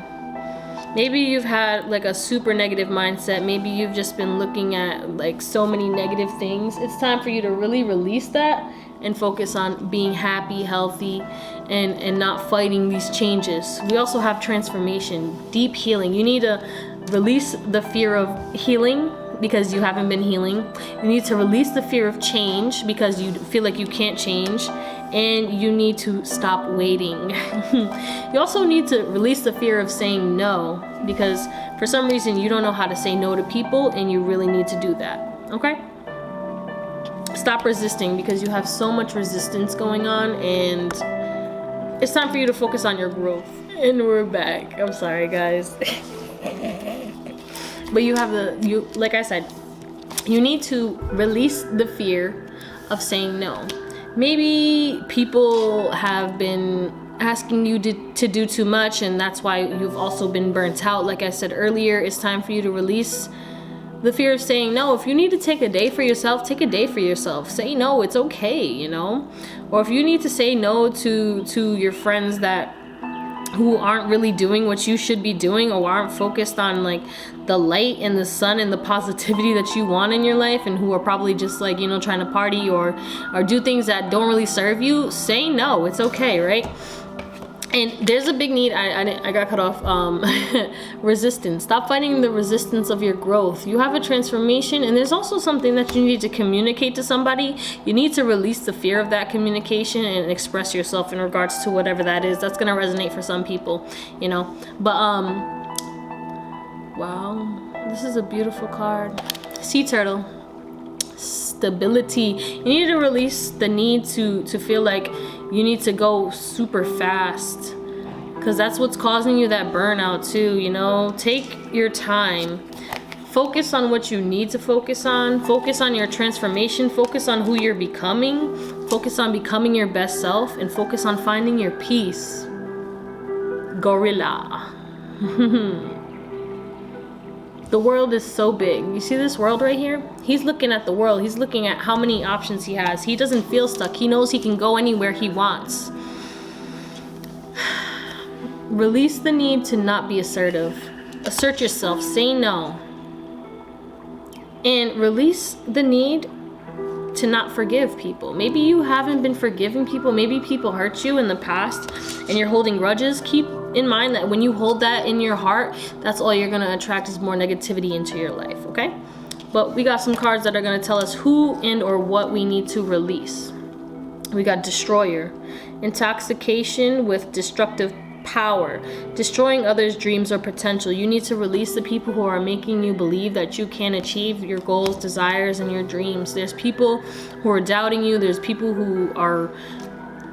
Maybe you've had like a super negative mindset. Maybe you've just been looking at like so many negative things. It's time for you to really release that and focus on being happy, healthy, and not fighting these changes. We also have transformation, deep healing. You need to release the fear of healing because you haven't been healing. You need to release the fear of change because you feel like you can't change. And you need to stop waiting. You also need to release the fear of saying no, because for some reason you don't know how to say no to people, and you really need to do that, okay? Stop resisting, because you have so much resistance going on, and it's time for you to focus on your growth. And we're back. I'm sorry, guys. But you have like I said, you need to release the fear of saying no. Maybe people have been asking you to do too much, and that's why you've also been burnt out. Like I said earlier, it's time for you to release the fear of saying no. If you need to take a day for yourself, take a day for yourself. Say no, it's okay, you know? Or if you need to say no to your friends who aren't really doing what you should be doing, or aren't focused on like the light and the sun and the positivity that you want in your life, and who are probably just like, you know, trying to party or do things that don't really serve you, say no, it's okay, right? And there's a big need, I got cut off, resistance. Stop fighting the resistance of your growth. You have a transformation, and there's also something that you need to communicate to somebody. You need to release the fear of that communication and express yourself in regards to whatever that is. That's gonna resonate for some people, you know. But wow, this is a beautiful card. Sea turtle. Stability. You need to release the need to feel like you need to go super fast, because that's what's causing you that burnout too, you know. Take your time. Focus on what you need to focus on. Focus on your transformation. Focus on who you're becoming. Focus on becoming your best self, and focus on finding your peace. Gorilla. The world is so big. You see this world right here? He's looking at the world. He's looking at how many options he has. He doesn't feel stuck. He knows he can go anywhere he wants. Release the need to not be assertive. Assert yourself. Say no. And release the need to not forgive people. Maybe you haven't been forgiving people. Maybe people hurt you in the past and you're holding grudges. Keep in mind that when you hold that in your heart, that's all you're gonna attract is more negativity into your life, okay? But we got some cards that are gonna tell us who and or what we need to release. We got Destroyer. Intoxication with destructive power. Destroying others' dreams or potential. You need to release the people who are making you believe that you can achieve your goals, desires, and your dreams. There's people who are doubting you. There's people who are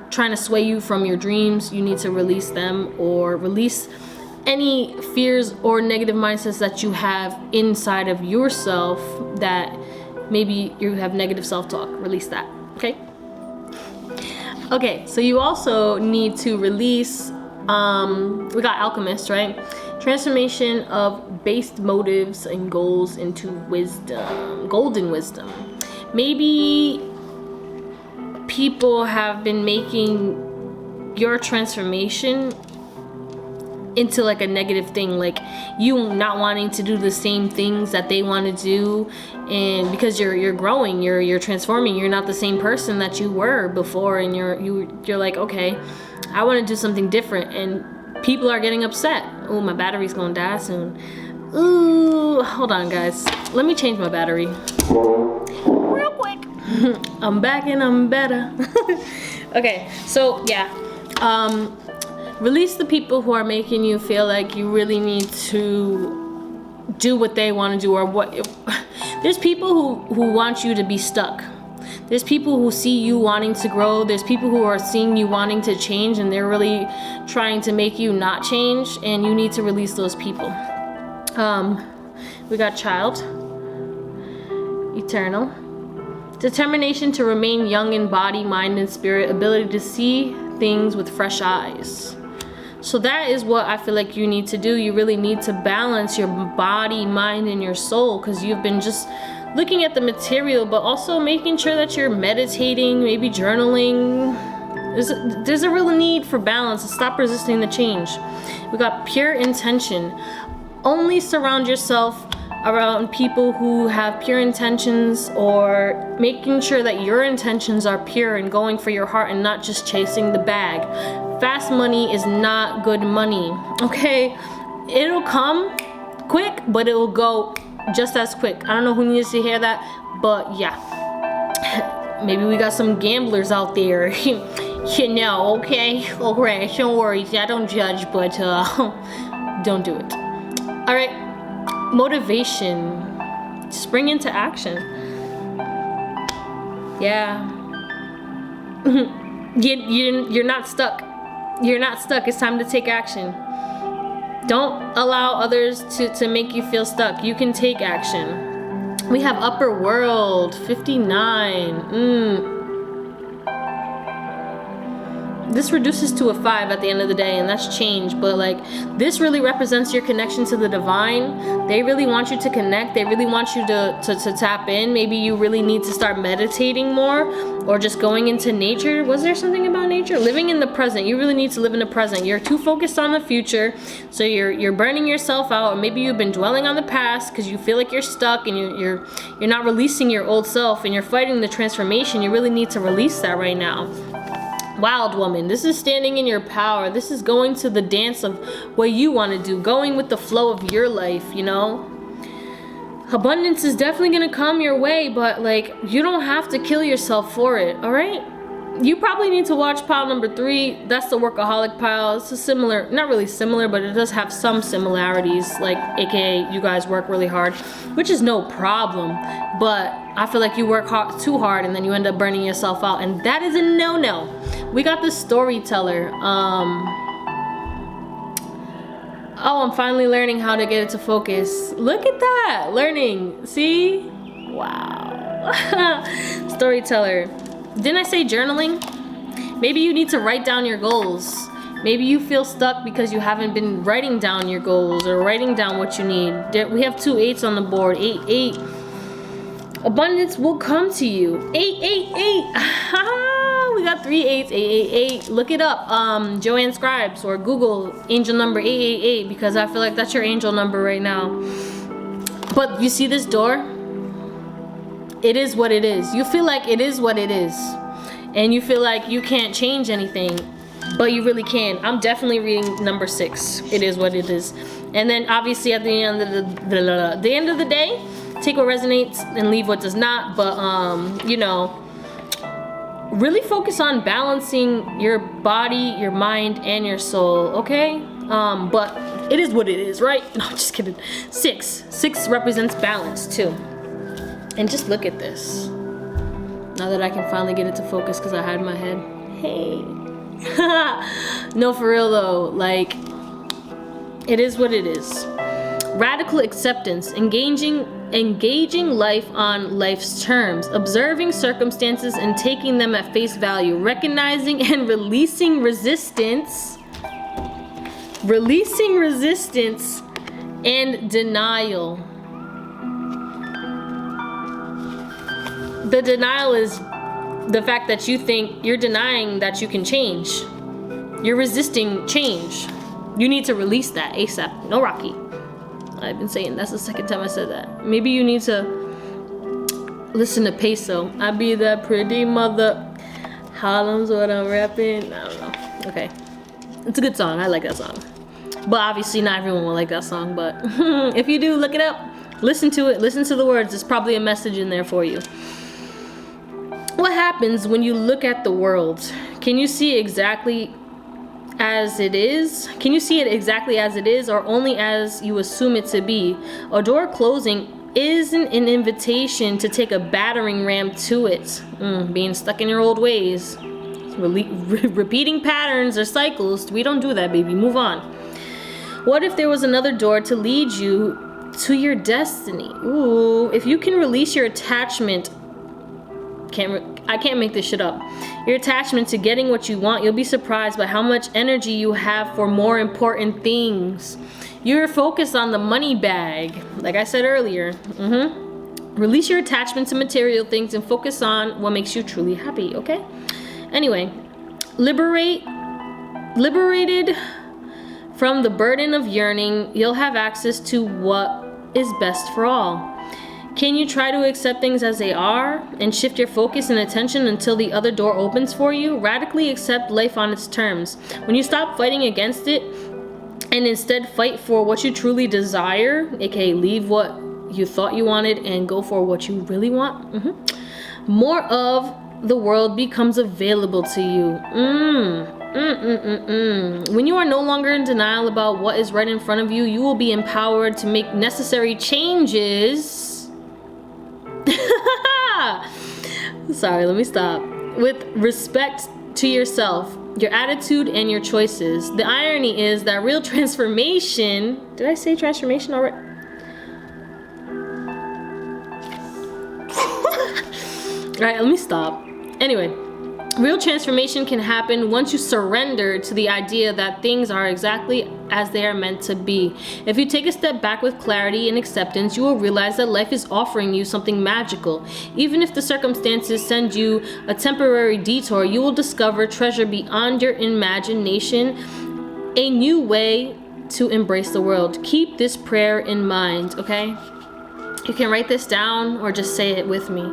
trying to sway you from your dreams. You need to release them, or release any fears or negative mindsets that you have inside of yourself, that maybe you have negative self-talk. Release that, okay? Okay, so you also need to release, we got Alchemist, right? Transformation of based motives and goals into wisdom, golden wisdom. Maybe people have been making your transformation into like a negative thing, like you not wanting to do the same things that they want to do, and because you're growing, you're transforming, you're not the same person that you were before, and you're like, okay, I want to do something different, and people are getting upset. Oh, my battery's gonna die soon. Ooh, hold on guys, let me change my battery real quick. I'm back and I'm better. Okay, so yeah, release the people who are making you feel like you really need to do what they want to do, or what. There's people who want you to be stuck. There's people who see you wanting to grow. There's people who are seeing you wanting to change, and they're really trying to make you not change, and you need to release those people. We got Child. Eternal. Determination to remain young in body, mind, and spirit. Ability to see things with fresh eyes. So that is what I feel like you need to do. You really need to balance your body, mind, and your soul, because you've been just looking at the material, but also making sure that you're meditating, maybe journaling. There's a real need for balance. Stop resisting the change. We got Pure Intention. Only surround yourself around people who have pure intentions, or making sure that your intentions are pure and going for your heart and not just chasing the bag. Fast money is not good money, okay? It'll come quick, but it will go just as quick. I don't know who needs to hear that, but yeah. Maybe we got some gamblers out there. You know, okay? Alright, don't worry. I don't judge, but don't do it. Alright. Motivation. Spring into action. Yeah. You're not stuck. You're not stuck. It's time to take action. Don't allow others to make you feel stuck. You can take action. We have Upper World 59. This reduces to a 5 at the end of the day, and that's change. But like, this really represents your connection to the divine. They really want you to connect. They really want you to tap in. Maybe you really need to start meditating more, or just going into nature. Was there something about nature? Living in the present. You really need to live in the present. You're too focused on the future, so you're burning yourself out. Or maybe you've been dwelling on the past because you feel like you're stuck, and you're not releasing your old self, and you're fighting the transformation. You really need to release that right now. Wild Woman. This is standing in your power. This is going to the dance of what you want to do, going with the flow of your life, you know. Abundance is definitely going to come your way, but like, you don't have to kill yourself for it. All right, you probably need to watch pile number 3. That's the workaholic pile. It's a similar, not really similar, but it does have some similarities, like aka you guys work really hard, which is no problem, but I feel like you work too hard and then you end up burning yourself out, and that is a no-no. We got the Storyteller. Oh, I'm finally learning how to get it to focus. Look at that, learning, see? Wow. Storyteller. Didn't I say journaling? Maybe you need to write down your goals. Maybe you feel stuck because you haven't been writing down your goals or writing down what you need. We have 2 8s on the board. 8, 8. Abundance will come to you. 8, 8, 8. We got 3 8s. 8, 8, 8. Look it up. Joanne Scribes or Google angel number 888 because I feel like that's your angel number right now. But you see this door? It is what it is. You feel like it is what it is. And you feel like you can't change anything. But you really can. I'm definitely reading number 6. It is what it is. And then obviously at the end of the day, take what resonates and leave what does not. But you know, really focus on balancing your body, your mind, and your soul. Okay? But it is what it is, right? No, just kidding. 6. 6 represents balance too. And just look at this. Now that I can finally get it to focus because I had my head. Hey. No, for real though, like, it is what it is. Radical acceptance, engaging life on life's terms, observing circumstances and taking them at face value, recognizing and releasing resistance and denial. The denial is the fact that you think you're denying that you can change. You're resisting change. You need to release that ASAP. No Rocky. I've been saying that's the 2nd time I said that. Maybe you need to listen to Peso. I be that pretty mother. Harlem's what I'm rapping. I don't know. Okay. It's a good song. I like that song. But obviously not everyone will like that song. But if you do, look it up. Listen to it. Listen to the words. There's probably a message in there for you. What happens when you look at the world? Can you see exactly as it is? Can you see it exactly as it is or only as you assume it to be? A door closing isn't an invitation to take a battering ram to it. Being stuck in your old ways. Repeating patterns or cycles. We don't do that, baby. Move on. What if there was another door to lead you to your destiny? Ooh, if you can release your attachment, I can't make this shit up. Your attachment to getting what you want, you'll be surprised by how much energy you have for more important things. You're focused on the money bag, like I said earlier. Release your attachment to material things and focus on what makes you truly happy, okay? Anyway, liberated from the burden of yearning, you'll have access to what is best for all. Can you try to accept things as they are and shift your focus and attention until the other door opens for you? Radically accept life on its terms. When you stop fighting against it and instead fight for what you truly desire, aka leave what you thought you wanted and go for what you really want, more of the world becomes available to you. When you are no longer in denial about what is right in front of you, you will be empowered to make necessary changes. Sorry, let me stop. With respect to yourself, your attitude, and your choices. The irony is that real transformation... Did I say transformation already? Alright, let me stop. Anyway, real transformation can happen once you surrender to the idea that things are exactly as they are meant to be. If you take a step back with clarity and acceptance, you will realize that life is offering you something magical. Even if the circumstances send you a temporary detour, you will discover treasure beyond your imagination, a new way to embrace the world. Keep this prayer in mind, okay? You can write this down or just say it with me.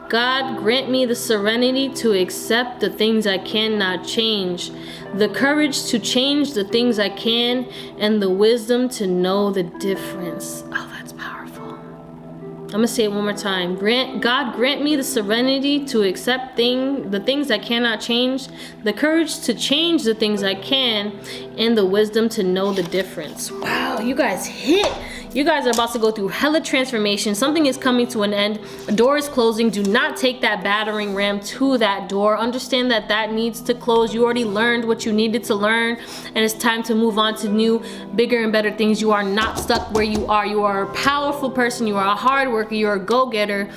God, grant me the serenity to accept the things I cannot change, the courage to change the things I can, and the wisdom to know the difference. Oh, that's powerful. I'm gonna say it one more time. God, grant me the serenity to accept the things I cannot change, the courage to change the things I can, and the wisdom to know the difference. Wow, you guys hit. you guys are about to go through hella transformation. Something is coming to an end. A door is closing. Do not take that battering ram to that door. Understand that that needs to close. You already learned what you needed to learn, and it's time to move on to new, bigger and better things. You are not stuck where you are. You are a powerful person. You are a hard worker. You're a go-getter.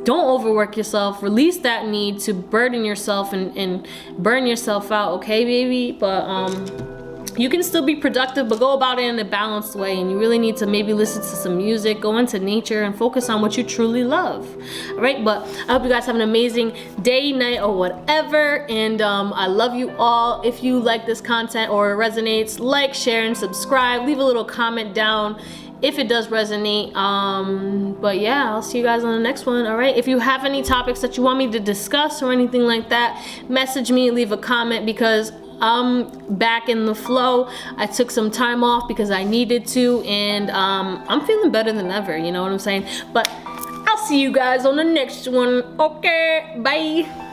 Don't overwork yourself. Release that need to burden yourself and burn yourself out, okay, baby? But you can still be productive, but go about it in a balanced way. And you really need to maybe listen to some music, go into nature, and focus on what you truly love. All right, but I hope you guys have an amazing day, night, or whatever. And I love you all. If you like this content or it resonates, like, share, and subscribe. Leave a little comment down if it does resonate. But yeah, I'll see you guys on the next one. All right, if you have any topics that you want me to discuss or anything like that, message me, leave a comment, because I'm back in the flow. I took some time off because I needed to, and I'm feeling better than ever, you know what I'm saying? But I'll see you guys on the next one. Okay, bye.